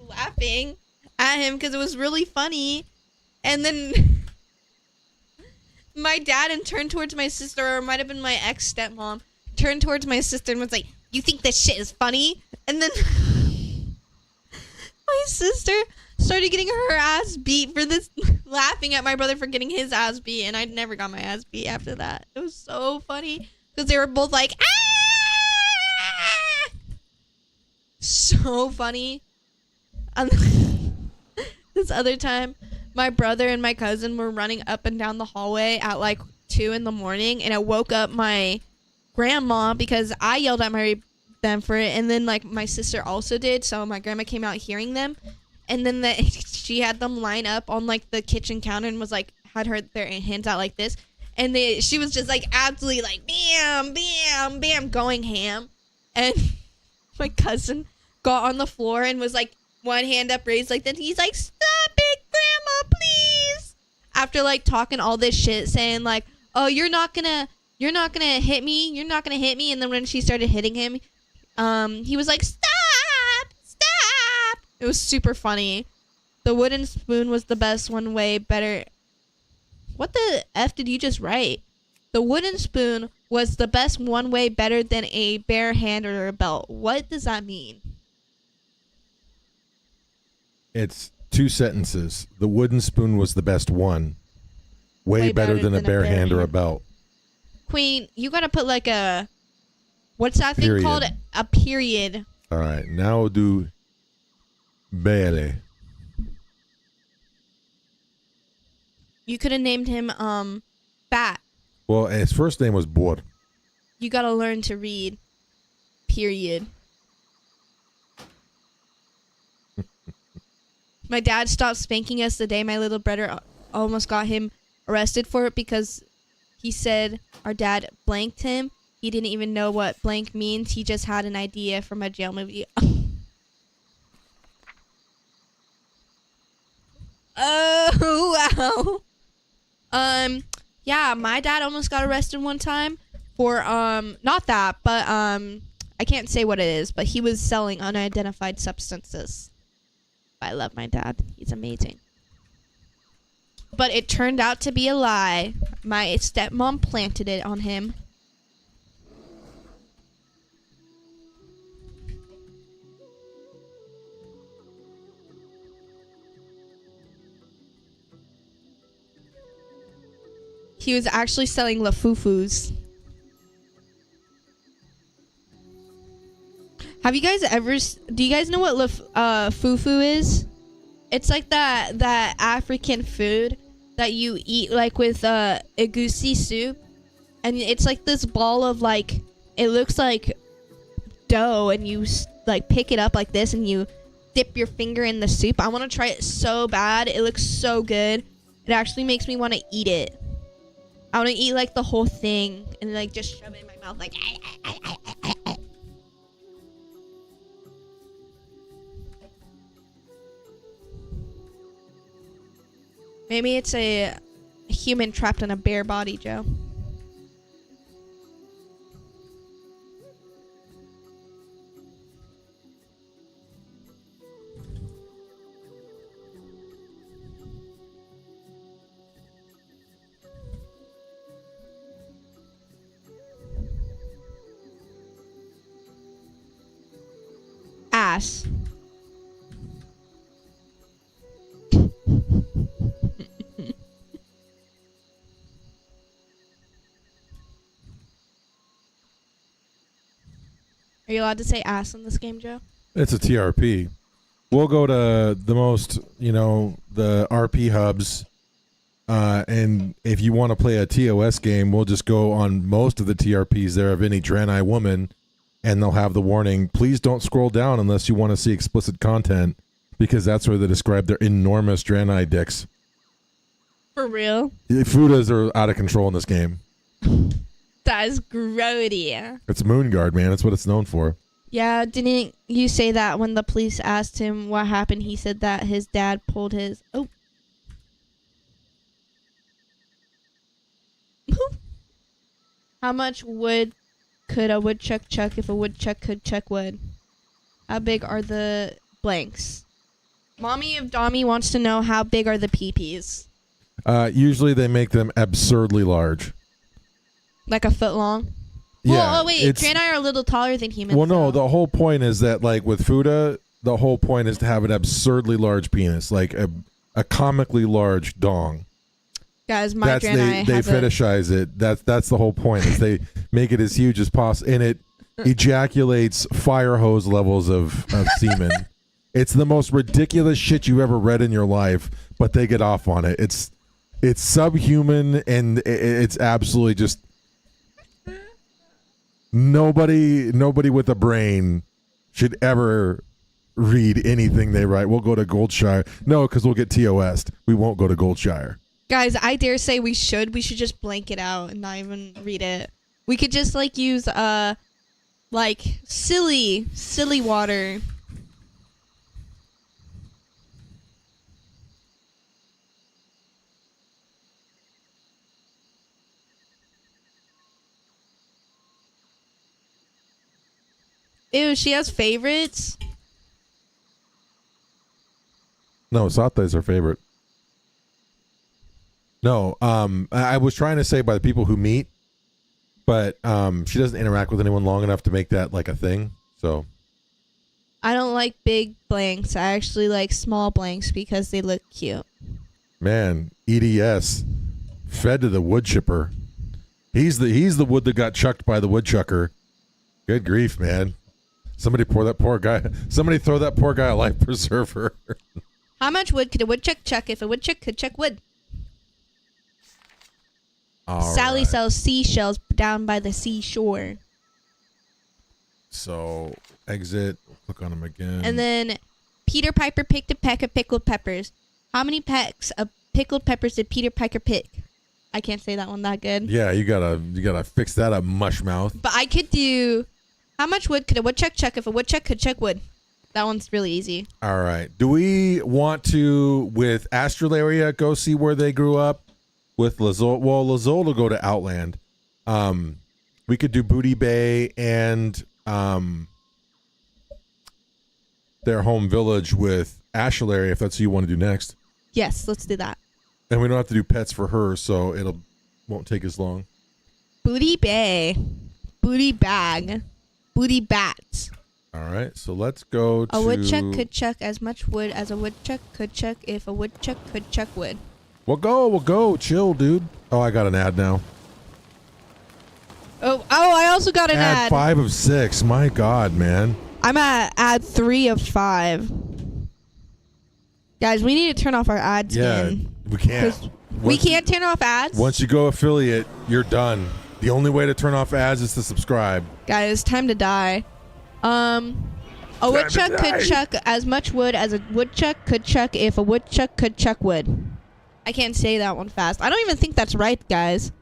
laughing at him because it was really funny. And then my dad turned towards my sister, or it might have been my ex-stepmom, turned towards my sister and was like, you think this shit is funny? And then my sister started getting her ass beat for this, laughing at my brother for getting his ass beat, and I never got my ass beat after that. It was so funny because they were both like, ah! So funny. This other time, my brother and my cousin were running up and down the hallway at like 2 in the morning, and it woke up my grandma because I yelled at them for it, and then like my sister also did, so my grandma came out hearing them, and then she had them line up on like the kitchen counter and was like, had their hands out like this, and she was just like absolutely like bam, bam, bam, going ham, and my cousin got on the floor and was like, one hand up raised like that. He's like, stop it, Grandma, please. After like talking all this shit, saying like, oh, you're not gonna hit me. You're not gonna hit me. And then when she started hitting him, he was like, stop. It was super funny. The wooden spoon was the best, one way better. What the F did you just write? The wooden spoon was the best, one way better than a bare hand or a belt. What does that mean? It's 2 sentences. The wooden spoon was the best one. Way better than a bare hand or a belt. Queen, you gotta put like a, what's that thing Period. called? A period. All right, now we'll do belle. You could have named him Fat. Well, his first name was Bor. You gotta learn to read. Period. My dad stopped spanking us the day my little brother almost got him arrested for it because he said our dad blanked him. He didn't even know what blank means. He just had an idea from a jail movie. Oh, wow. Yeah, my dad almost got arrested one time for, not that, but, I can't say what it is, but he was selling unidentified substances. I love my dad. He's amazing. But it turned out to be a lie. My stepmom planted it on him. He was actually selling lafufus. Have you guys ever? Do you guys know what fufu is? It's like that African food that you eat like with egusi soup, and it's like this ball of like, it looks like dough, and you like pick it up like this, and you dip your finger in the soup. I want to try it so bad. It looks so good. It actually makes me want to eat it. I want to eat like the whole thing and like just shove it in my mouth like. Maybe it's a human trapped in a bare body, Joe. Ass. Are you allowed to say ass in this game, Joe? It's a TRP. We'll go to the most, the RP hubs. And if you want to play a TOS game, we'll just go on most of the TRPs there of any Draenei woman, and they'll have the warning, please don't scroll down unless you want to see explicit content, because that's where they describe their enormous Draenei dicks. For real? Fudas are out of control in this game. That is grody. It's Moonguard, man. That's what it's known for. Yeah, didn't you say that when the police asked him what happened, he said that his dad pulled his... Oh. How much wood could a woodchuck chuck if a woodchuck could chuck wood? How big are the blanks? Mommy of Dommy wants to know how big are the peepees. Usually they make them absurdly large. Like a foot long? Yeah. Well, oh wait, Draenei are a little taller than humans. Well, no, though. the whole point is that, like, with Fuda, the whole point is to have an absurdly large penis, like a comically large dong. Guys, my Draenei they has fetishize it. That's the whole point. Is they make it as huge as possible, and it ejaculates fire hose levels of semen. It's the most ridiculous shit you ever read in your life, but they get off on it. It's subhuman, and it's absolutely just nobody with a brain should ever read anything they write. We'll go to Goldshire. No, because we'll get TOS'd. We won't go to Goldshire. Guys, I dare say we should just blank it out and not even read it. We could just like use like silly water. Ew, she has favorites? No, Satha is her favorite. No, I was trying to say by the people who meet, but she doesn't interact with anyone long enough to make that like a thing. So I don't like big blanks. I actually like small blanks because they look cute. Man, EDS fed to the wood chipper. He's the wood that got chucked by the woodchucker. Good grief, man. Somebody throw that poor guy a life preserver. How much wood could a woodchuck chuck if a woodchuck could chuck wood? Sally sells seashells down by the seashore. So, exit. Click on them again. And then Peter Piper picked a peck of pickled peppers. How many pecks of pickled peppers did Peter Piper pick? I can't say that one that good. Yeah, you gotta fix that up, mushmouth. But I could do... How much wood could a woodchuck chuck if a woodchuck could chuck wood? That one's really easy. All right. Do we want to, with Astralaria, go see where they grew up? With Lazul, well, Lazul will go to Outland. We could do Booty Bay and their home village with Astralaria if that's what you want to do next. Yes, let's do that. And we don't have to do pets for her, so won't take as long. Booty Bay, Booty Bag, Booty Bats. All right, so let's go to... A woodchuck could chuck as much wood as a woodchuck could chuck if a woodchuck could chuck wood. We'll go. Chill, dude. Oh, I got an ad now. Oh, I also got an ad. 5 of 6. My God, man. I'm at ad 3 of 5. Guys, we need to turn off our ads again. We can't. We can't turn off ads? Once you go affiliate, you're done. The only way to turn off ads is to subscribe. Guys, it's time to die. A woodchuck could chuck as much wood as a woodchuck could chuck if a woodchuck could chuck wood. I can't say that one fast. I don't even think that's right, guys.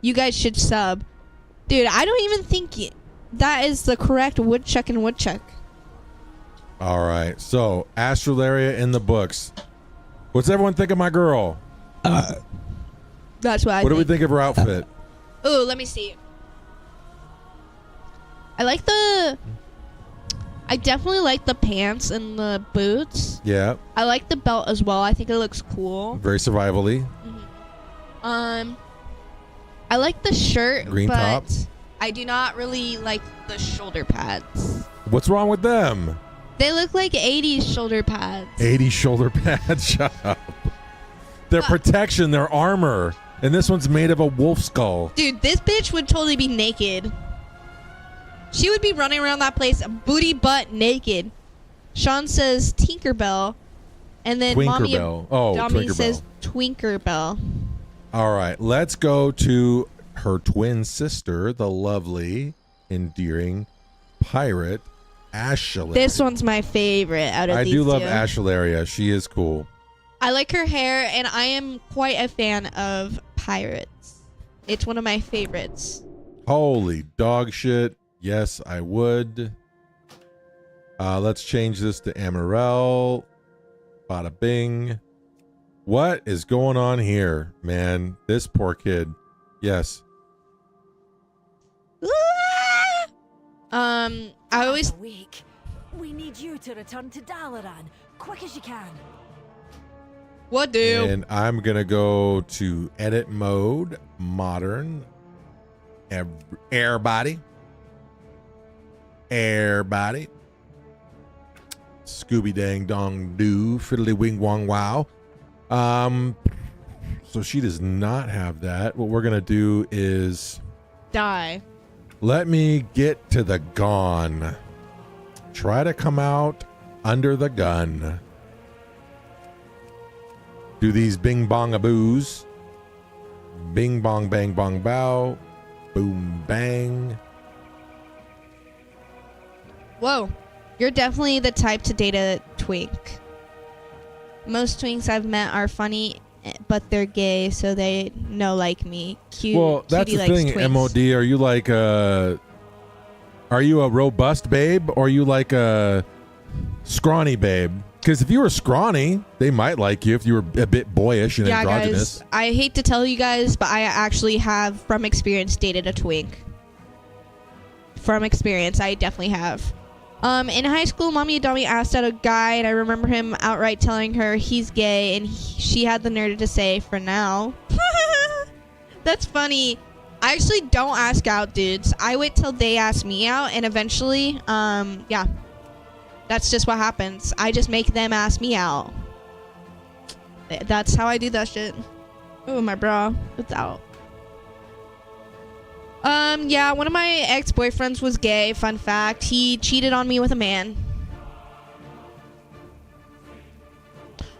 You guys should sub. Dude, I don't even think that is the correct woodchuck and woodchuck. All right. So, Astralaria in the books. What's everyone think of my girl? That's what I think. What do we think of her outfit? Ooh, let me see. I definitely like the pants and the boots. Yeah. I like the belt as well. I think it looks cool. Very survival-y. Mm-hmm. I like the shirt, green but top. I do not really like the shoulder pads. What's wrong with them? They look like 80s shoulder pads. 80s shoulder pads? Shut up. Their protection, their armor. And this one's made of a wolf skull. Dude, this bitch would totally be naked. She would be running around that place booty butt naked. Sean says Tinkerbell. And then Mommy Dummy says Twinkerbell. All right, let's go to her twin sister, the lovely, endearing pirate Ashleria. This one's my favorite out of these two. I do love Ashleria. She is cool. I like her hair, and I am quite a fan of pirates. It's one of my favorites. Holy dog shit. Yes, I would. Let's change this to Amarel. Bada bing. What is going on here, man? This poor kid. Yes. I always... Weak. We need you to return to Dalaran, quick as you can. What do? And I'm going to go to edit mode, modern, airbody. Airbody. Scooby dang dong doo, fiddly wing wong wow. So she does not have that. What we're going to do is... Die. Let me get to the gone. Try to come out under the gun. Do these bing bong aboos. Bing bong bang bong bow. Boom bang. Whoa. You're definitely the type to date a twink. Most twinks I've met are funny, but they're gay, so they no like me. Well, that's the thing, twinks. MOD. Are you like are you a robust babe, or are you like a scrawny babe? Because if you were scrawny, they might like you if you were a bit boyish and androgynous. Guys, I hate to tell you guys, but I actually have, from experience, dated a twink. From experience, I definitely have. In high school, Mommy Dummy asked out a guy, and I remember him outright telling her he's gay, and she had the nerve to say, "For now." That's funny. I actually don't ask out dudes. I wait till they ask me out, and eventually, yeah. That's just what happens. I just make them ask me out. That's how I do that shit. Oh, my bra. It's out. Yeah, one of my ex-boyfriends was gay. Fun fact. He cheated on me with a man.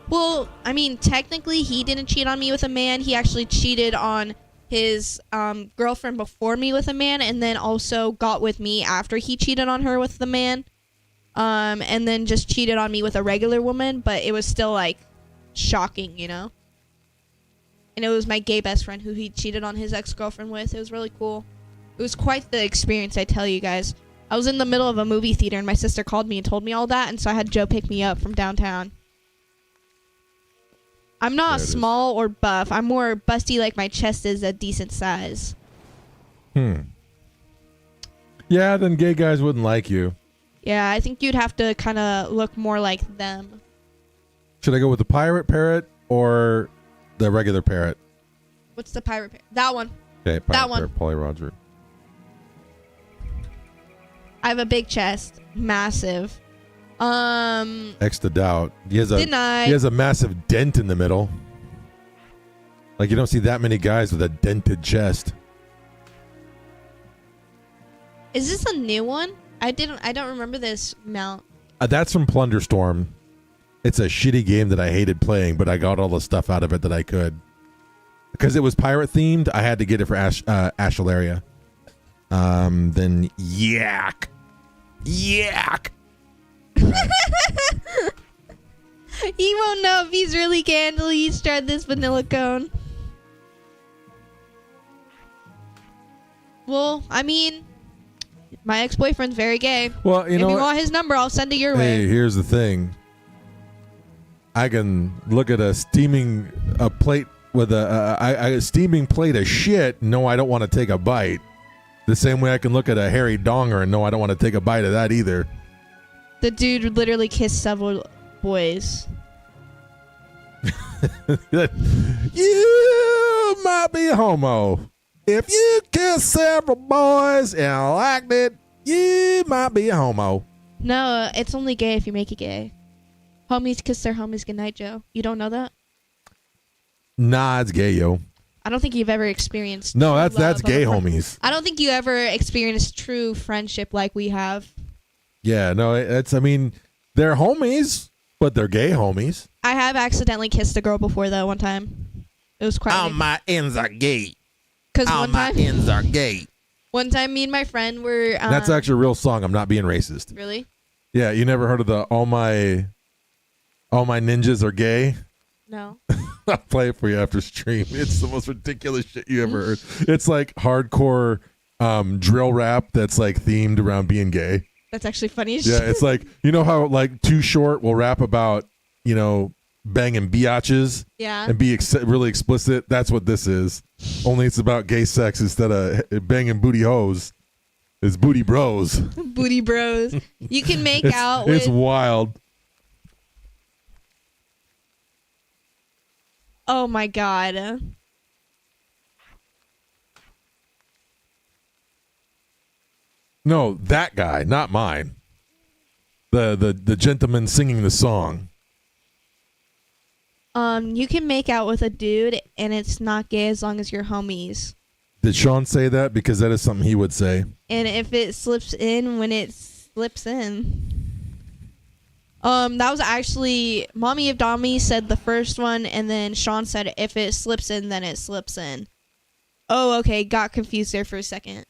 Well, I mean, technically, he didn't cheat on me with a man. He actually cheated on his girlfriend before me with a man, and then also got with me after he cheated on her with the man. And then just cheated on me with a regular woman, but it was still, like, shocking, you know? And it was my gay best friend who he cheated on his ex-girlfriend with. It was really cool. It was quite the experience, I tell you guys. I was in the middle of a movie theater, and my sister called me and told me all that, and so I had Joe pick me up from downtown. I'm not small or buff. I'm more busty, like my chest is a decent size. Yeah, then gay guys wouldn't like you. Yeah, I think you'd have to kind of look more like them. Should I go with the pirate parrot or the regular parrot? What's the pirate parrot? That one. Okay, pirate that one. Parrot, Polly Roger. I have a big chest. Massive. X to doubt. He has a massive dent in the middle. Like, you don't see that many guys with a dented chest. Is this a new one? I don't remember this mount. That's from Plunderstorm. It's a shitty game that I hated playing, but I got all the stuff out of it that I could. Because it was pirate themed, I had to get it for Ashleria. Then yak. Yak. He won't know if he's really gay until he's tried this vanilla cone. Well, I mean, my ex-boyfriend's very gay. Well, you know, if you want his number, I'll send it your way. Hey, here's the thing. I can look at a steaming plate with a steaming plate of shit. No, I don't want to take a bite. The same way I can look at a hairy donger and no, I don't want to take a bite of that either. The dude literally kissed several boys. You might be a homo. If you kiss several boys and liked it, you might be a homo. No, it's only gay if you make it gay. Homies kiss their homies goodnight, Joe. You don't know that? Nah, it's gay, yo. I don't think you've ever experienced. No, true that's love of gay a friend. homies. I don't think you ever experienced true friendship like we have. Yeah, no, I mean, they're homies, but they're gay homies. I have accidentally kissed a girl before though. One time, it was quite. All my ends are gay. Because All my ends are gay. one time, me and my friend were. That's actually a real song. I'm not being racist. Really. Yeah, you never heard of the all my ninjas are gay? No. I'll play it for you after stream. It's the most ridiculous shit you ever heard. It's like hardcore drill rap that's like themed around being gay. That's actually funny. As Yeah, shit. it's like, you know how like Too Short will rap about, you know, banging biatches Yeah. and be really explicit? That's what this is. Only it's about gay sex instead of banging booty hoes. It's booty bros. Booty bros. You can make out It's with. wild. Oh my god. No, that guy, not mine. The gentleman singing the song. You can make out with a dude and it's not gay as long as you're homies. Did Sean say that? Because that is something he would say. And if it slips in when it slips in. That was actually Mommy of Dommy said the first one, and then Sean said if it slips in, then it slips in. Oh, okay. Got confused there for a second.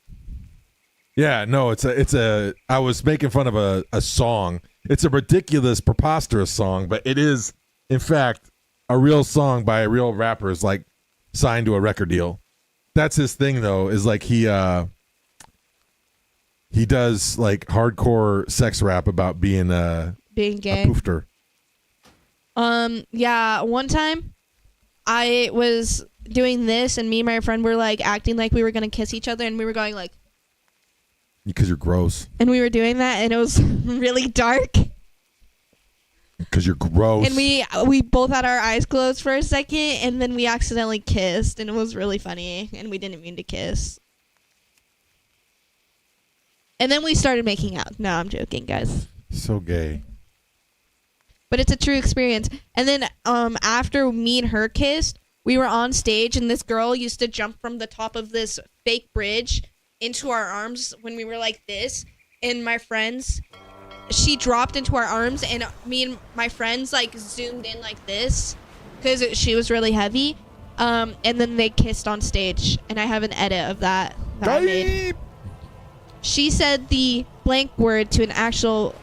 Yeah, no, it's a I was making fun of a song. It's a ridiculous, preposterous song, but it is, in fact, a real song by a real rapper is like signed to a record deal. That's his thing though, is like he does like hardcore sex rap about being gay. a poofter. Yeah, one time I was doing this and me and my friend were like acting like we were gonna kiss each other and we were going like, Because you're gross. and we were doing that and it was really dark Because you're gross. and we both had our eyes closed for a second and then we accidentally kissed and it was really funny and we didn't mean to kiss. And then we started making out. No, I'm joking, guys. So gay. But it's a true experience. And then after me and her kissed, we were on stage and this girl used to jump from the top of this fake bridge into our arms when we were like this. And my friends, she dropped into our arms and me and my friends like zoomed in like this because she was really heavy. And then they kissed on stage. And I have an edit of that I made. She said the blank word to an actual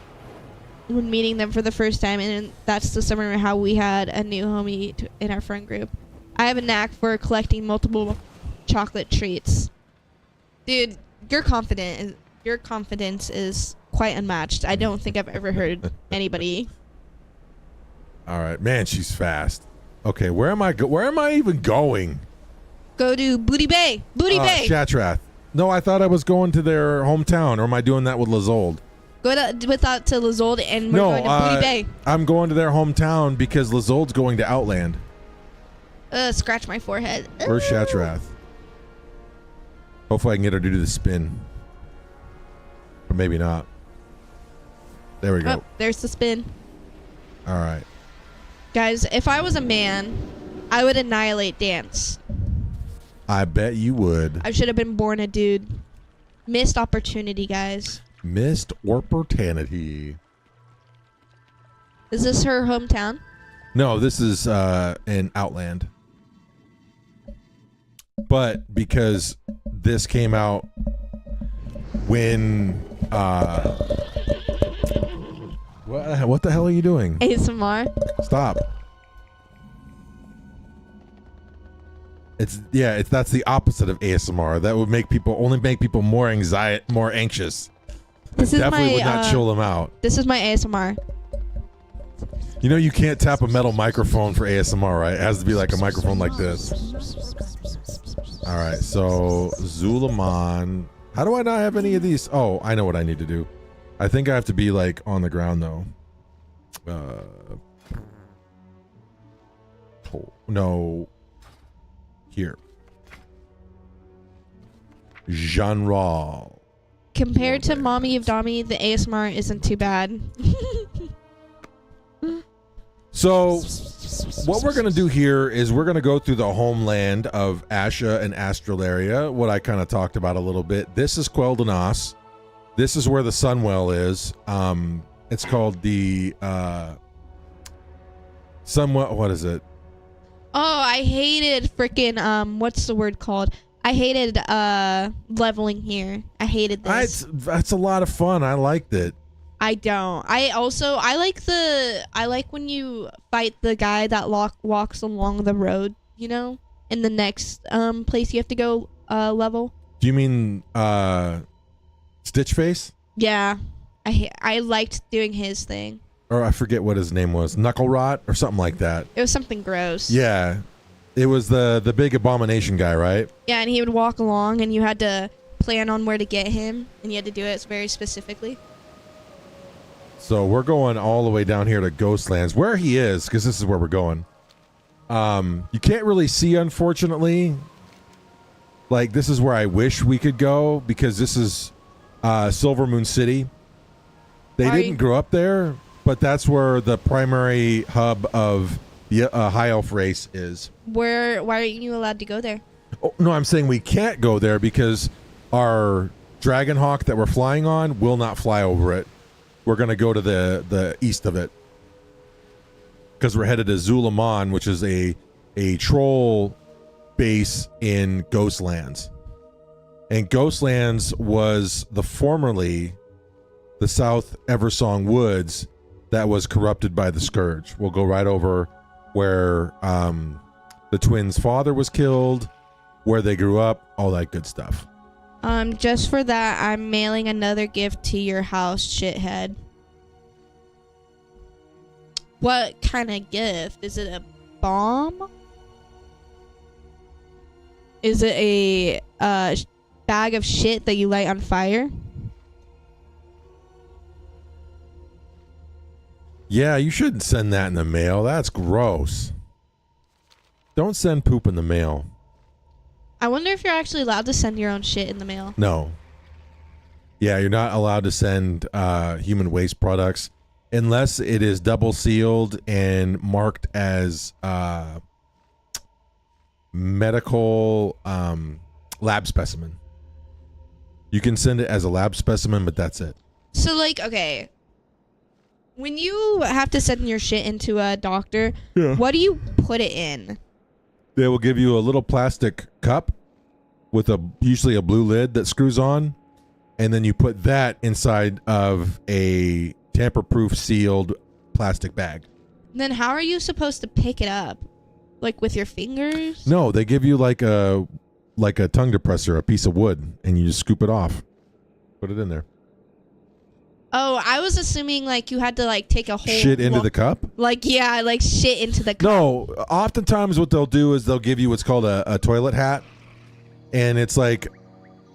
when meeting them for the first time, and that's the summer how we had a new homie in our friend group. I have a knack for collecting multiple chocolate treats. Dude, your confidence is quite unmatched. I don't think I've ever heard anybody. All right, man, she's fast. Okay, where am I even going? Go to Booty Bay. Booty Bay. Shatrath. No, I thought I was going to their hometown, or am I doing that with Lizold? Go to Lizold and we're going to Booty Bay. I'm going to their hometown because Lizold's going to Outland. Scratch my forehead. Where's Shatrath? Hopefully I can get her to do the spin. Or maybe not. There we go. Oh, there's the spin. All right. Guys, if I was a man, I would annihilate dance. I bet you would. I should have been born a dude. Missed opportunity, guys. Missed opportunity. Is this her hometown? No, this is in Outland. But because this came out when what the hell are you doing? ASMR. Stop. That's the opposite of ASMR. That would only make people more anxious. This is Definitely my would not chill them out. This is my ASMR. You know you can't tap a metal microphone for ASMR, right? It has to be like a microphone like this. All right, so Zulaman. How do I not have any of these? Oh, I know what I need to do. I think I have to be like on the ground though. No. Here. Genre. Compared to Mommy of Dommy, the ASMR isn't too bad. So what we're gonna do here is we're gonna go through the homeland of Asha and Astralaria. What I kind of talked about a little bit. This is Quel'Danas. This is where the Sunwell is. It's called the Sunwell. What is it? Oh, I hated freaking what's the word called? I hated leveling here. I hated this. That's a lot of fun. I liked it. I don't. I like when you fight the guy that walks along the road, you know, in the next place you have to go level. Do you mean Stitch Face? Yeah. I liked doing his thing. Or I forget what his name was. Knuckle Rot or something like that. It was something gross. Yeah. It was the big abomination guy, right? Yeah, and he would walk along and you had to plan on where to get him and you had to do it very specifically. So we're going all the way down here to Ghostlands, where he is, because this is where we're going. You can't really see, unfortunately. Like, this is where I wish we could go, because this is Silver Moon City. They didn't grow up there, but that's where the primary hub of the High Elf race is. Why aren't you allowed to go there? Oh, no, I'm saying we can't go there because our Dragonhawk that we're flying on will not fly over it. We're going to go to the east of it because we're headed to Zulaman, which is a troll base in Ghostlands. And Ghostlands was formerly the South Eversong Woods that was corrupted by the Scourge. We'll go right over where the twins' father was killed, where they grew up, all that good stuff. Just for that, I'm mailing another gift to your house, shithead. What kind of gift? Is it a bomb? Is it a bag of shit that you light on fire? Yeah, you shouldn't send that in the mail. That's gross. Don't send poop in the mail. I wonder if you're actually allowed to send your own shit in the mail. No. Yeah, you're not allowed to send human waste products unless it is double sealed and marked as medical lab specimen. You can send it as a lab specimen, but that's it. So, like, okay. When you have to send your shit into a doctor, what do you put it in? They will give you a little plastic cup with usually a blue lid that screws on, and then you put that inside of a tamper-proof sealed plastic bag. Then how are you supposed to pick it up? Like with your fingers? No, they give you like a tongue depressor, a piece of wood, and you just scoop it off. Put it in there. Oh, I was assuming like you had to like take a whole shit into the cup? Like, yeah, like shit into the cup. No, oftentimes what they'll do is they'll give you what's called a toilet hat. And it's like,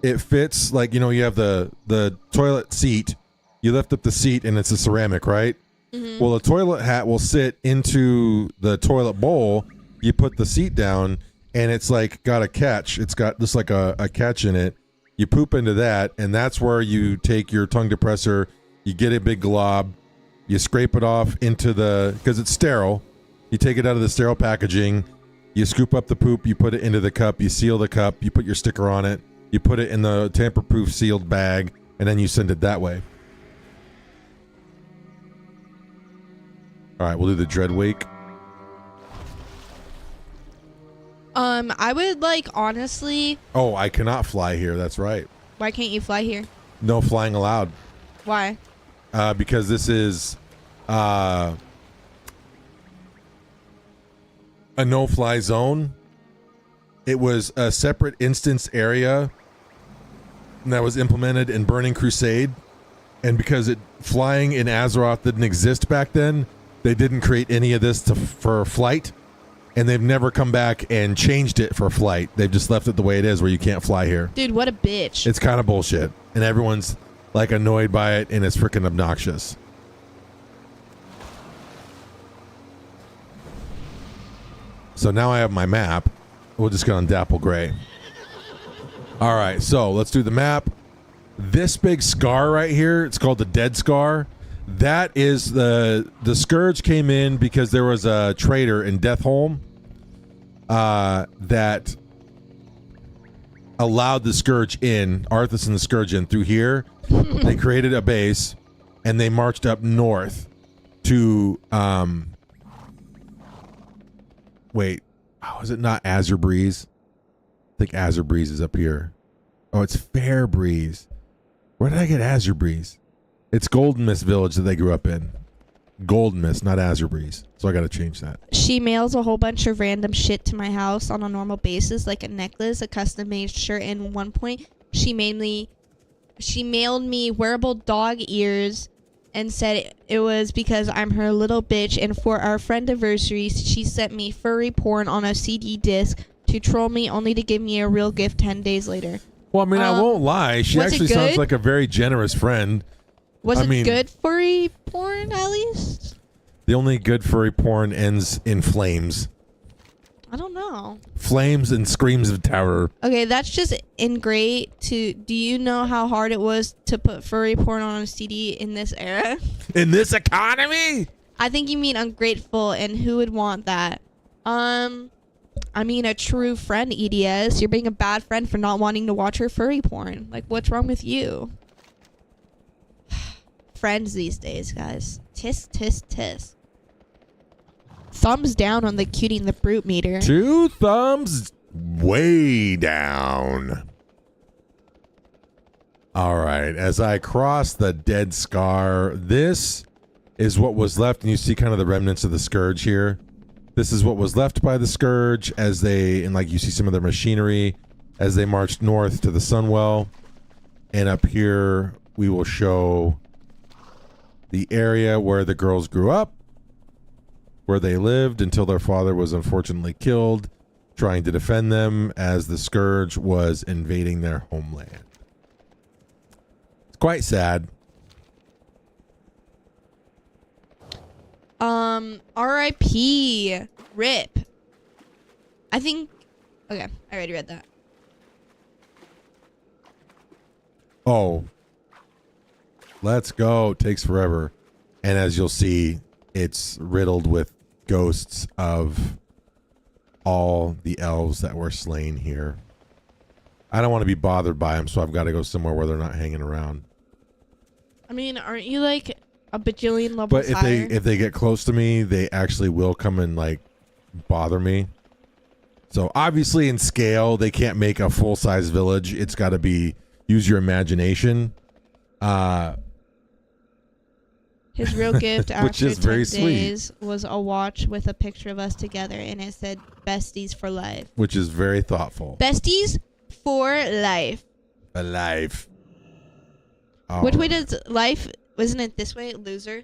it fits, like, you know, you have the toilet seat. You lift up the seat and it's a ceramic, right? Mm-hmm. Well, a toilet hat will sit into the toilet bowl. You put the seat down and it's like got a catch. It's got just like a catch in it. You poop into that, and that's where you take your tongue depressor. You get a big glob, you scrape it off into because it's sterile. You take it out of the sterile packaging, you scoop up the poop, you put it into the cup, you seal the cup, you put your sticker on it, you put it in the tamper-proof sealed bag, and then you send it that way. All right, we'll do the Dread Wake. I would like, honestly... Oh, I cannot fly here, that's right. Why can't you fly here? No flying allowed. Why? Because this is a no-fly zone. It was a separate instance area that was implemented in Burning Crusade, and because flying in Azeroth didn't exist back then, they didn't create any of this for flight, and they've never come back and changed it for flight. They've just left it the way it is, where you can't fly here. Dude, what a bitch. It's kind of bullshit, and everyone's like annoyed by it, and it's freaking obnoxious. So now I have my map. We'll just go on Dapple Gray. All right, so let's do the map. This big scar right here, it's called the Dead Scar. That is the Scourge came in because there was a traitor in Deathholm that allowed the Scourge in, Arthas and the Scourge in through here. They created a base and they marched up north to wait, oh, is it not Azure Breeze? I think Azure Breeze is up here. Oh, it's Fair Breeze. Where did I get Azure Breeze? It's Golden Mist Village that they grew up in. Golden Mist, not Azure Breeze. So I got to change that. She mails a whole bunch of random shit to my house on a normal basis, like a necklace, a custom-made shirt, and at one point she mailed me wearable dog ears and said it was because I'm her little bitch, and for our friend anniversary, she sent me furry porn on a CD disc to troll me, only to give me a real gift 10 days later. Well, I mean, I won't lie. She actually sounds like a very generous friend. Was it good furry porn, at least? The only good furry porn ends in flames. I don't know. Flames and screams of terror. Okay, that's just ingrate to... Do you know how hard it was to put furry porn on a CD in this era? In this economy? I think you mean ungrateful, and who would want that? I mean, a true friend, EDS. You're being a bad friend for not wanting to watch her furry porn. Like, what's wrong with you? Friends these days, guys. Tisk, tisk, tisk. Thumbs down on the Cutie the Brute meter. 2 thumbs way down. All right. As I cross the dead scar, this is what was left. And you see kind of the remnants of the Scourge here. This is what was left by the Scourge as they, and like you see some of their machinery as they marched north to the Sunwell. And up here, we will show the area where the girls grew up, where they lived until their father was unfortunately killed, trying to defend them as the Scourge was invading their homeland. It's quite sad. R.I.P. RIP. I think... Okay, I already read that. Oh. Let's go. Takes forever. And as you'll see, it's riddled with ghosts of all the elves that were slain here. I don't want to be bothered by them, so I've got to go somewhere where they're not hanging around. I mean, aren't you like a bajillion levels But higher? if they get close to me, they actually will come and like bother me. So obviously in scale, they can't make a full-size village. It's got to be use your imagination. His real gift after is 10 very days was a watch with a picture of us together, and it said besties for life. Which is very thoughtful. Besties for life. Alive. Which way does life... Wasn't it this way, loser?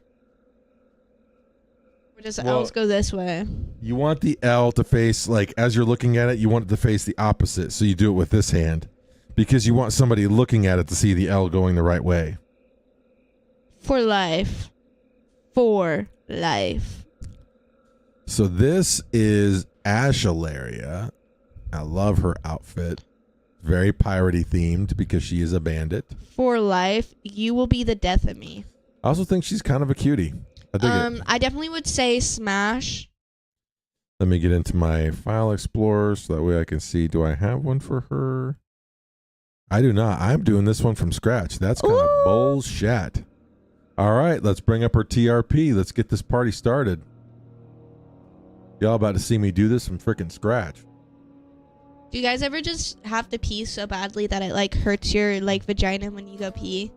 Or does the L's go this way? You want the L to face, like, as you're looking at it, you want it to face the opposite. So you do it with this hand. Because you want somebody looking at it to see the L going the right way. For life. For life. So this is Ashalaria. I love her outfit. Very piratey themed because she is a bandit. For life, you will be the death of me. I also think she's kind of a cutie. I dig it. I definitely would say smash. Let me get into my file explorer so that way I can see. Do I have one for her? I do not. I'm doing this one from scratch. That's kind of bullshit. All right, let's bring up her TRP. Let's get this party started. Y'all about to see me do this from freaking scratch. Do you guys ever just have to pee so badly that it like hurts your like vagina when you go pee?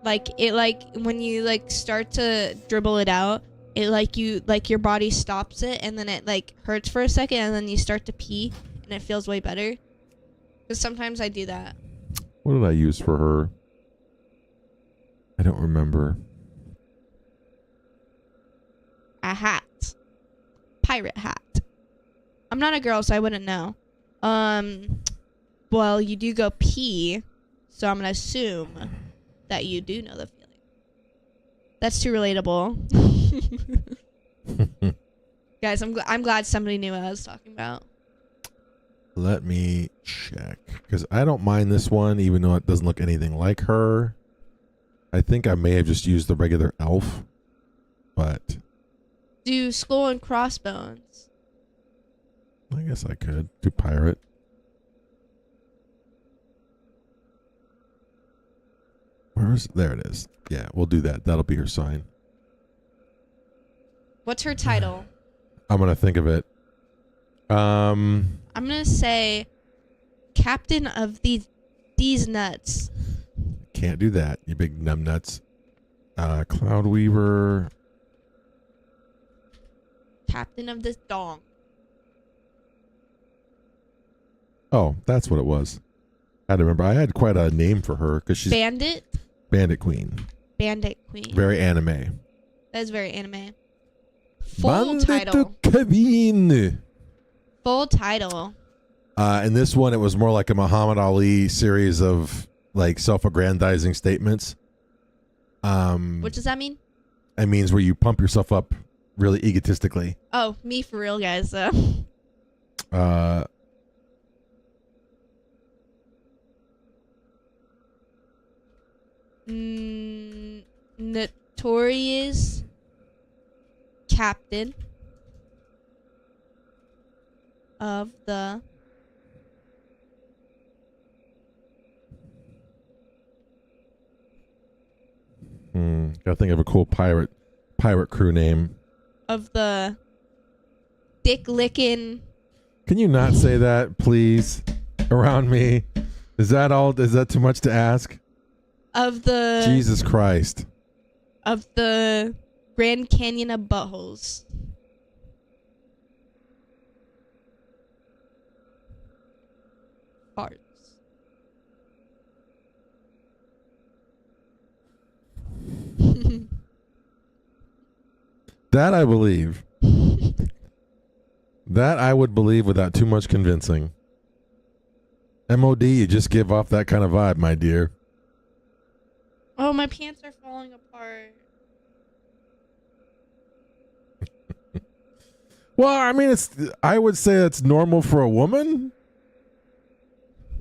Like it like when you like start to dribble it out, it like you like your body stops it and then it like hurts for a second and then you start to pee and it feels way better. Because sometimes I do that. What did I use for her? I don't remember. A hat. Pirate hat. I'm not a girl, so I wouldn't know. Well, you do go pee, so I'm gonna assume that you do know the feeling. That's too relatable. Guys, I'm glad somebody knew what I was talking about. Let me check. Because I don't mind this one, even though it doesn't look anything like her. I think I may have just used the regular elf, but Do skull and crossbones. I guess I could do pirate. There it is. Yeah, we'll do that. That'll be her sign. What's her title? I'm gonna think of it. I'm gonna say captain of these nuts. Can't do that, you big numbnuts. Cloud Weaver. Captain of this dong. Oh, that's what it was. I had to remember. I had quite a name for her because she's Bandit. Bandit Queen. Bandit Queen. Very anime. That is very anime. Full Bandit title. Queen. Full title. In this one, it was more like a Muhammad Ali series of like self-aggrandizing statements. What does that mean? It means where you pump yourself up really egotistically. Oh, me for real, guys. Notorious captain of the Gotta think of a cool pirate crew name. dick licking. Can you not say that, please? Around me. Is that too much to ask? Of the Jesus Christ. Of the Grand Canyon of buttholes. Farts. That I believe. That I would believe without too much convincing. MOD, you just give off that kind of vibe, my dear. Oh, my pants are falling apart. Well, I mean, I would say it's normal for a woman.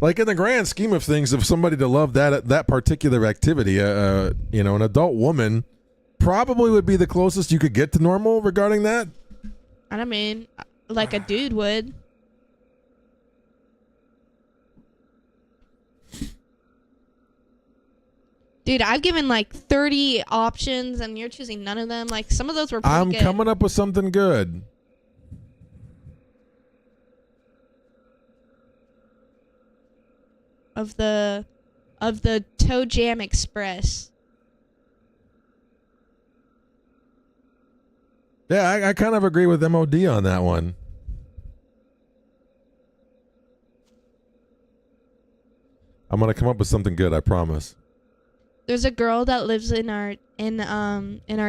Like in the grand scheme of things, if somebody to love that particular activity, an adult woman probably would be the closest you could get to normal regarding that. I mean, like a dude would. Dude, I've given like 30 options and you're choosing none of them. Like some of those were pretty good. I'm coming up with something good. Of the Toe Jam Express. Yeah, I kind of agree with MOD on that one. I'm gonna come up with something good, I promise. There's a girl that lives in our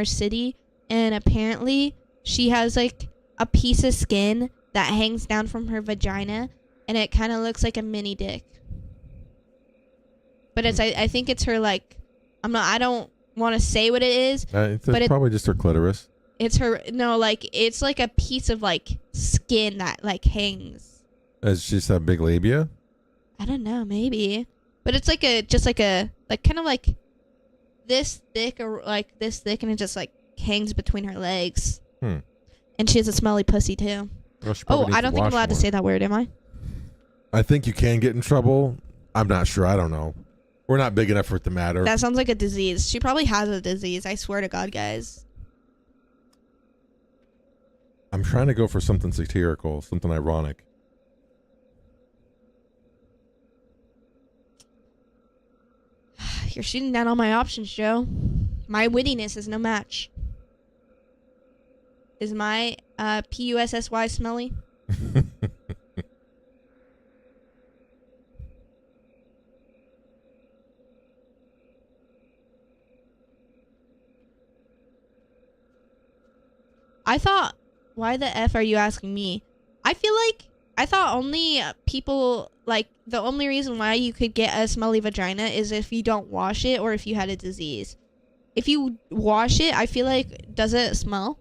city, and apparently she has like a piece of skin that hangs down from her vagina, and it kind of looks like a mini dick. But I think it's her like, I don't want to say what it is. It's probably just her clitoris. It's her, no, like it's like a piece of like skin that like hangs. It's just a big labia. I don't know, maybe, but it's like kind of like this thick or like this thick, and it just like hangs between her legs. And she has a smelly pussy too. Well, I don't think I'm allowed to say that word, am I? I think you can get in trouble. I'm not sure. I don't know. We're not big enough for it to matter. That sounds like a disease. She probably has a disease. I swear to God, guys. I'm trying to go for something satirical, something ironic. You're shooting down all my options, Joe. My wittiness is no match. Is my Pussy smelly? I thought, why the F are you asking me? I thought only people, like, the only reason why you could get a smelly vagina is if you don't wash it or if you had a disease. If you wash it, I feel like, does it smell?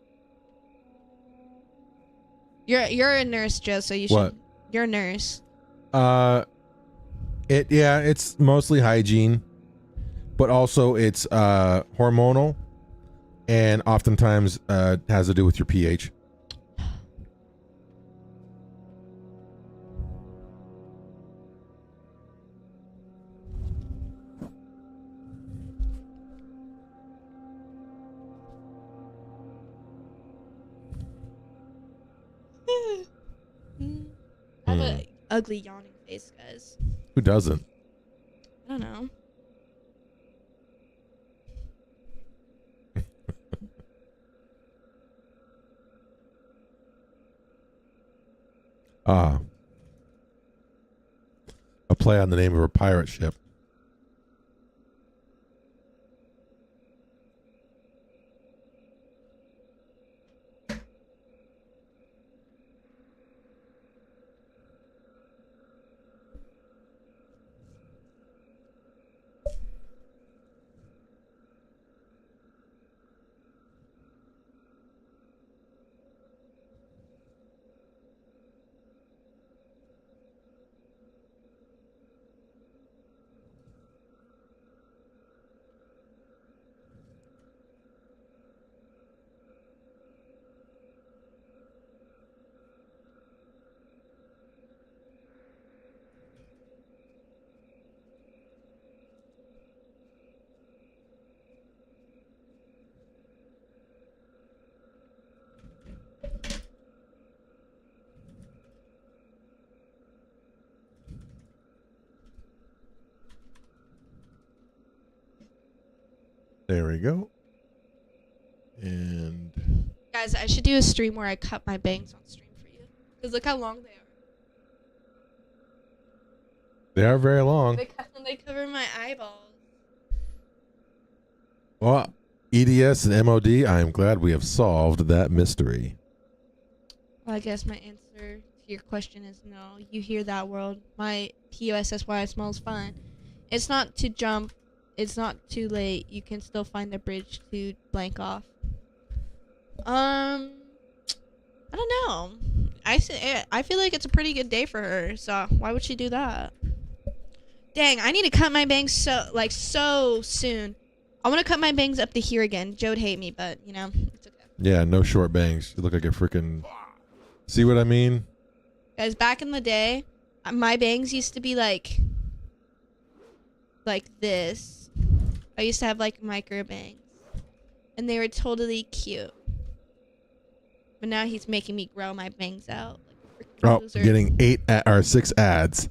You're a nurse, Joe, so you should. What? You're a nurse. It's mostly hygiene. but also it's hormonal, and oftentimes has to do with your pH. I have an ugly yawning face, guys. Who doesn't? I don't know. A play on the name of a pirate ship. There we go. And Guys, I should do a stream where I cut my bangs on stream for you. Because look how long they are. they are very long. They cover my eyeballs. Well, EDS and MOD, I am glad we have solved that mystery. Well, I guess my answer to your question is no. You hear that, world. My POSSY smells fine. It's not to jump. It's not too late. You can still find the bridge to blank off. I don't know. I feel like it's a pretty good day for her. So why would she do that? Dang, I need to cut my bangs so soon. I want to cut my bangs up to here again. Joe'd hate me, but you know, it's okay. Yeah, no short bangs. You look like a freaking... See what I mean? Guys, back in the day, my bangs used to be like this. I used to have like micro bangs, and they were totally cute. But now he's making me grow my bangs out. Oh, getting 6 ads.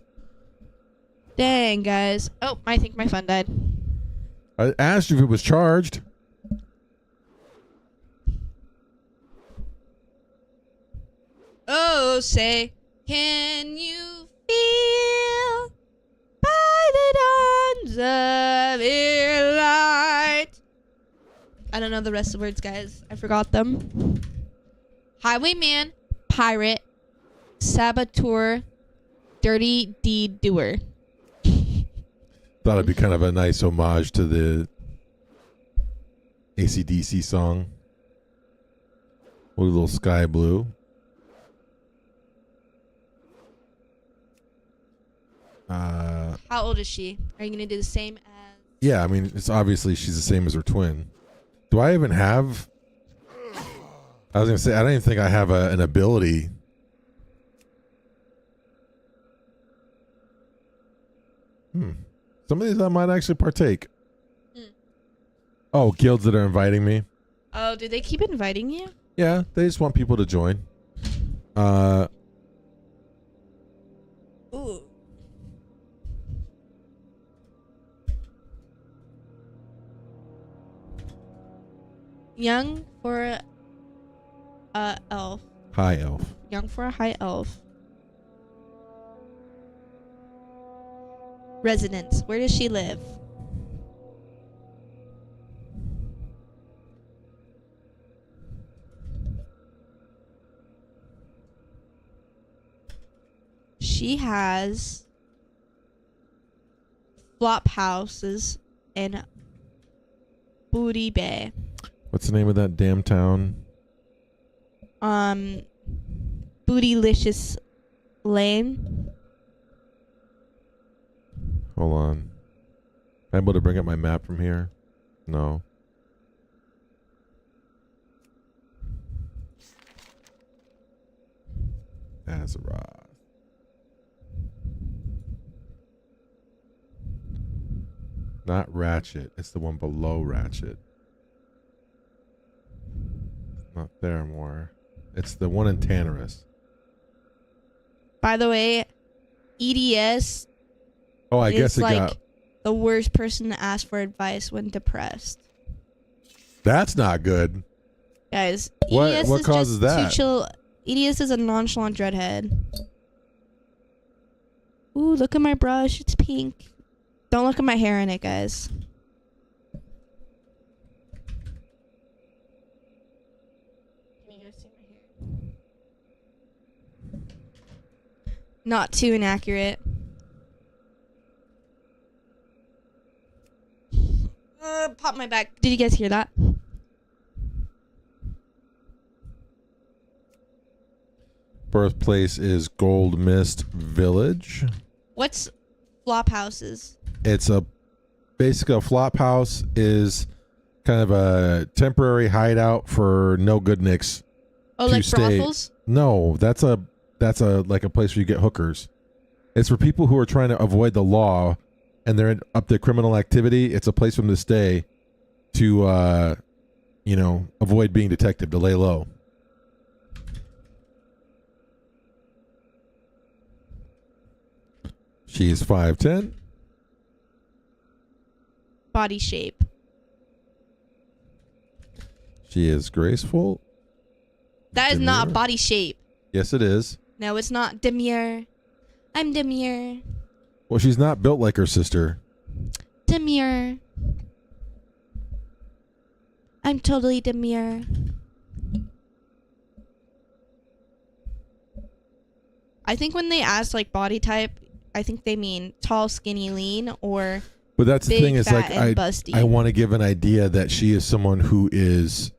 Dang, guys. Oh, I think my phone died. I asked you if it was charged. Oh, say, can you feel by the dawns of your light? I don't know the rest of the words, guys. I forgot them. Highwayman, pirate, saboteur, dirty deed doer. Thought it'd be kind of a nice homage to the AC/DC song. With a little sky blue. How old is she? Are you going to do the same as... Yeah, I mean, it's obviously she's the same as her twin. Do I even have... I was going to say, I don't even think I have an ability. Some of these I might actually partake. Oh, guilds that are inviting me. Oh, do they keep inviting you? Yeah, they just want people to join. Ooh. Young for a elf. High elf. Young for a high elf. Residence. Where does she live? She has flop houses in Booty Bay. What's the name of that damn town? Bootylicious Lane. Hold on. I'm able to bring up my map from here. No. Azeroth. Not Ratchet. It's the one below Ratchet. Not Theramore. It's the one in Tannerus. By the way, EDS Oh, I is guess it like got... the worst person to ask for advice when depressed. That's not good. Guys, What EDS is causes just that? too chill. EDS is a nonchalant dreadhead. Ooh, look at my brush. It's pink. Don't look at my hair in it, guys. Can you guys see my hair? Not too inaccurate. Pop my back. Did you guys hear that? Birthplace is Gold Mist Village. What's flop houses? It's basically a flop house is kind of a temporary hideout for no good nicks. Oh, to like stay. brothels? No, that's a like a place where you get hookers. It's for people who are trying to avoid the law and they're up to criminal activity. It's a place for them to stay to avoid being detected, to lay low. She's 5'10". Body shape. She is graceful. That is not a Demure. body shape. Yes, it is. No, it's not. Demure. I'm demure. Well, she's not built like her sister. Demure. I'm totally demure. I think when they ask like body type, I think they mean tall, skinny, lean, or But that's the big, thing is, fat, like, and busty. I want to give an idea that she is someone who is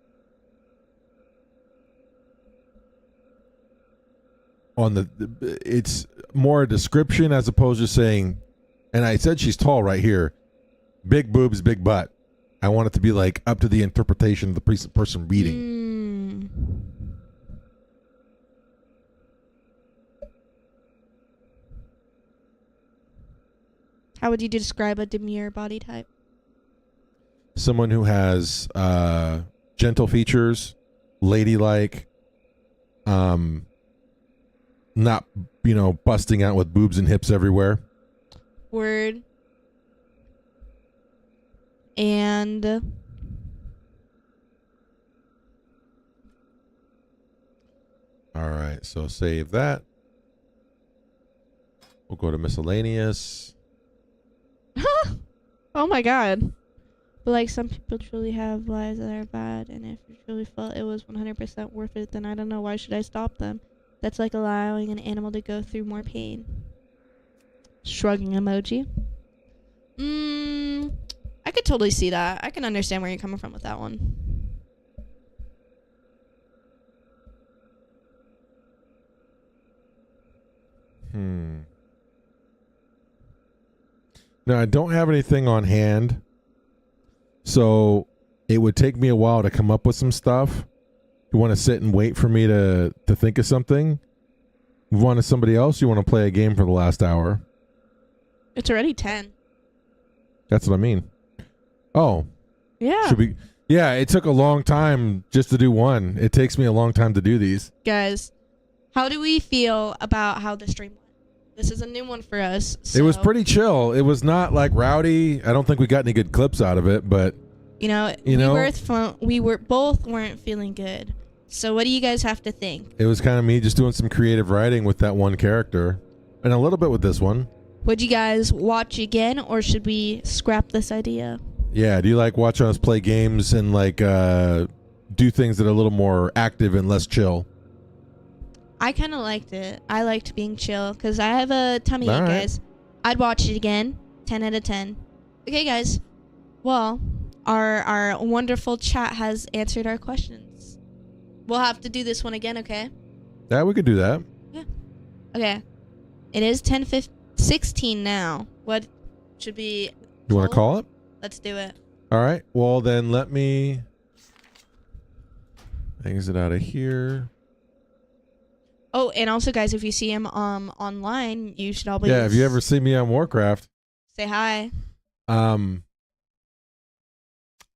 on it's more a description as opposed to saying, and I said she's tall right here, big boobs, big butt. I want it to be like up to the interpretation of the person reading. How would you describe a demure body type? Someone who has gentle features, ladylike, not busting out with boobs and hips everywhere. Word. And All right, so save that. We'll go to miscellaneous. oh my god. But like some people truly have lives that are bad, and if you truly felt it was 100% worth it, then I don't know, why should I stop them? That's like allowing an animal to go through more pain. Shrugging emoji. I could totally see that. I can understand where you're coming from with that one. Now, I don't have anything on hand, so it would take me a while to come up with some stuff. You want to sit and wait for me to think of something? Move on to somebody else? You want to play a game for the last hour? It's already 10. That's what I mean. Oh. Yeah. Should we? Yeah, it took a long time just to do one. It takes me a long time to do these. Guys, how do we feel about how the stream went? This is a new one for us. It was so, pretty chill. It was not like rowdy. I don't think we got any good clips out of it, but we weren't feeling good. So what do you guys have to think? it was kind of me just doing some creative writing with that one character and a little bit with this one. Would you guys watch again, or should we scrap this idea? Yeah, do you like watching us play games and like do things that are a little more active and less chill? I kind of liked it. I liked being chill because I have a tummy ache, All right. guys. I'd watch it again. 10 out of 10. Okay, guys. Well, our wonderful chat has answered our questions. We'll have to do this one again, okay? Yeah, we could do that. Yeah. Okay. It is 10:16 now. What should be You want to call it? Let's do it. All right. Well, then let me exit out of here. Oh, and also, guys, if you see him online, you should always Yeah, if you ever see me on Warcraft, say hi.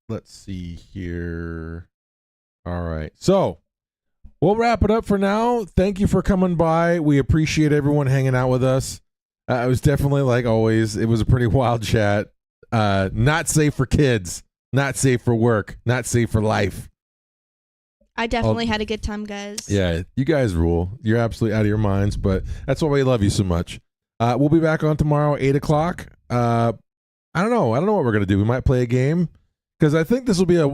Let's see here. All right. So we'll wrap it up for now. Thank you for coming by. We appreciate everyone hanging out with us. It was definitely, like always, it was a pretty wild chat. Not safe for kids. Not safe for work. Not safe for life. I definitely had a good time, guys. Yeah, you guys rule. You're absolutely out of your minds, but that's why we love you so much. We'll be back on tomorrow, 8 o'clock. I don't know. I don't know what we're going to do. We might play a game because I think this will be a,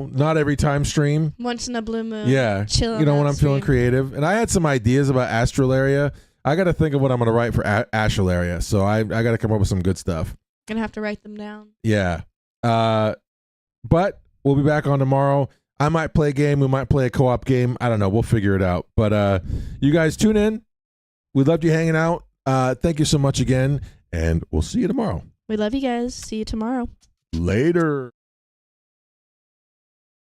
not every time stream. Once in a blue moon. Yeah. Chill. When I'm feeling creative. And I had some ideas about Astralaria. I got to think of what I'm going to write for Astralaria. So I got to come up with some good stuff. Gonna have to write them down. Yeah. But we'll be back on tomorrow. I might play a game. We might play a co-op game. I don't know. We'll figure it out. But you guys tune in. We loved you hanging out. Thank you so much again. And we'll see you tomorrow. We love you guys. See you tomorrow. Later.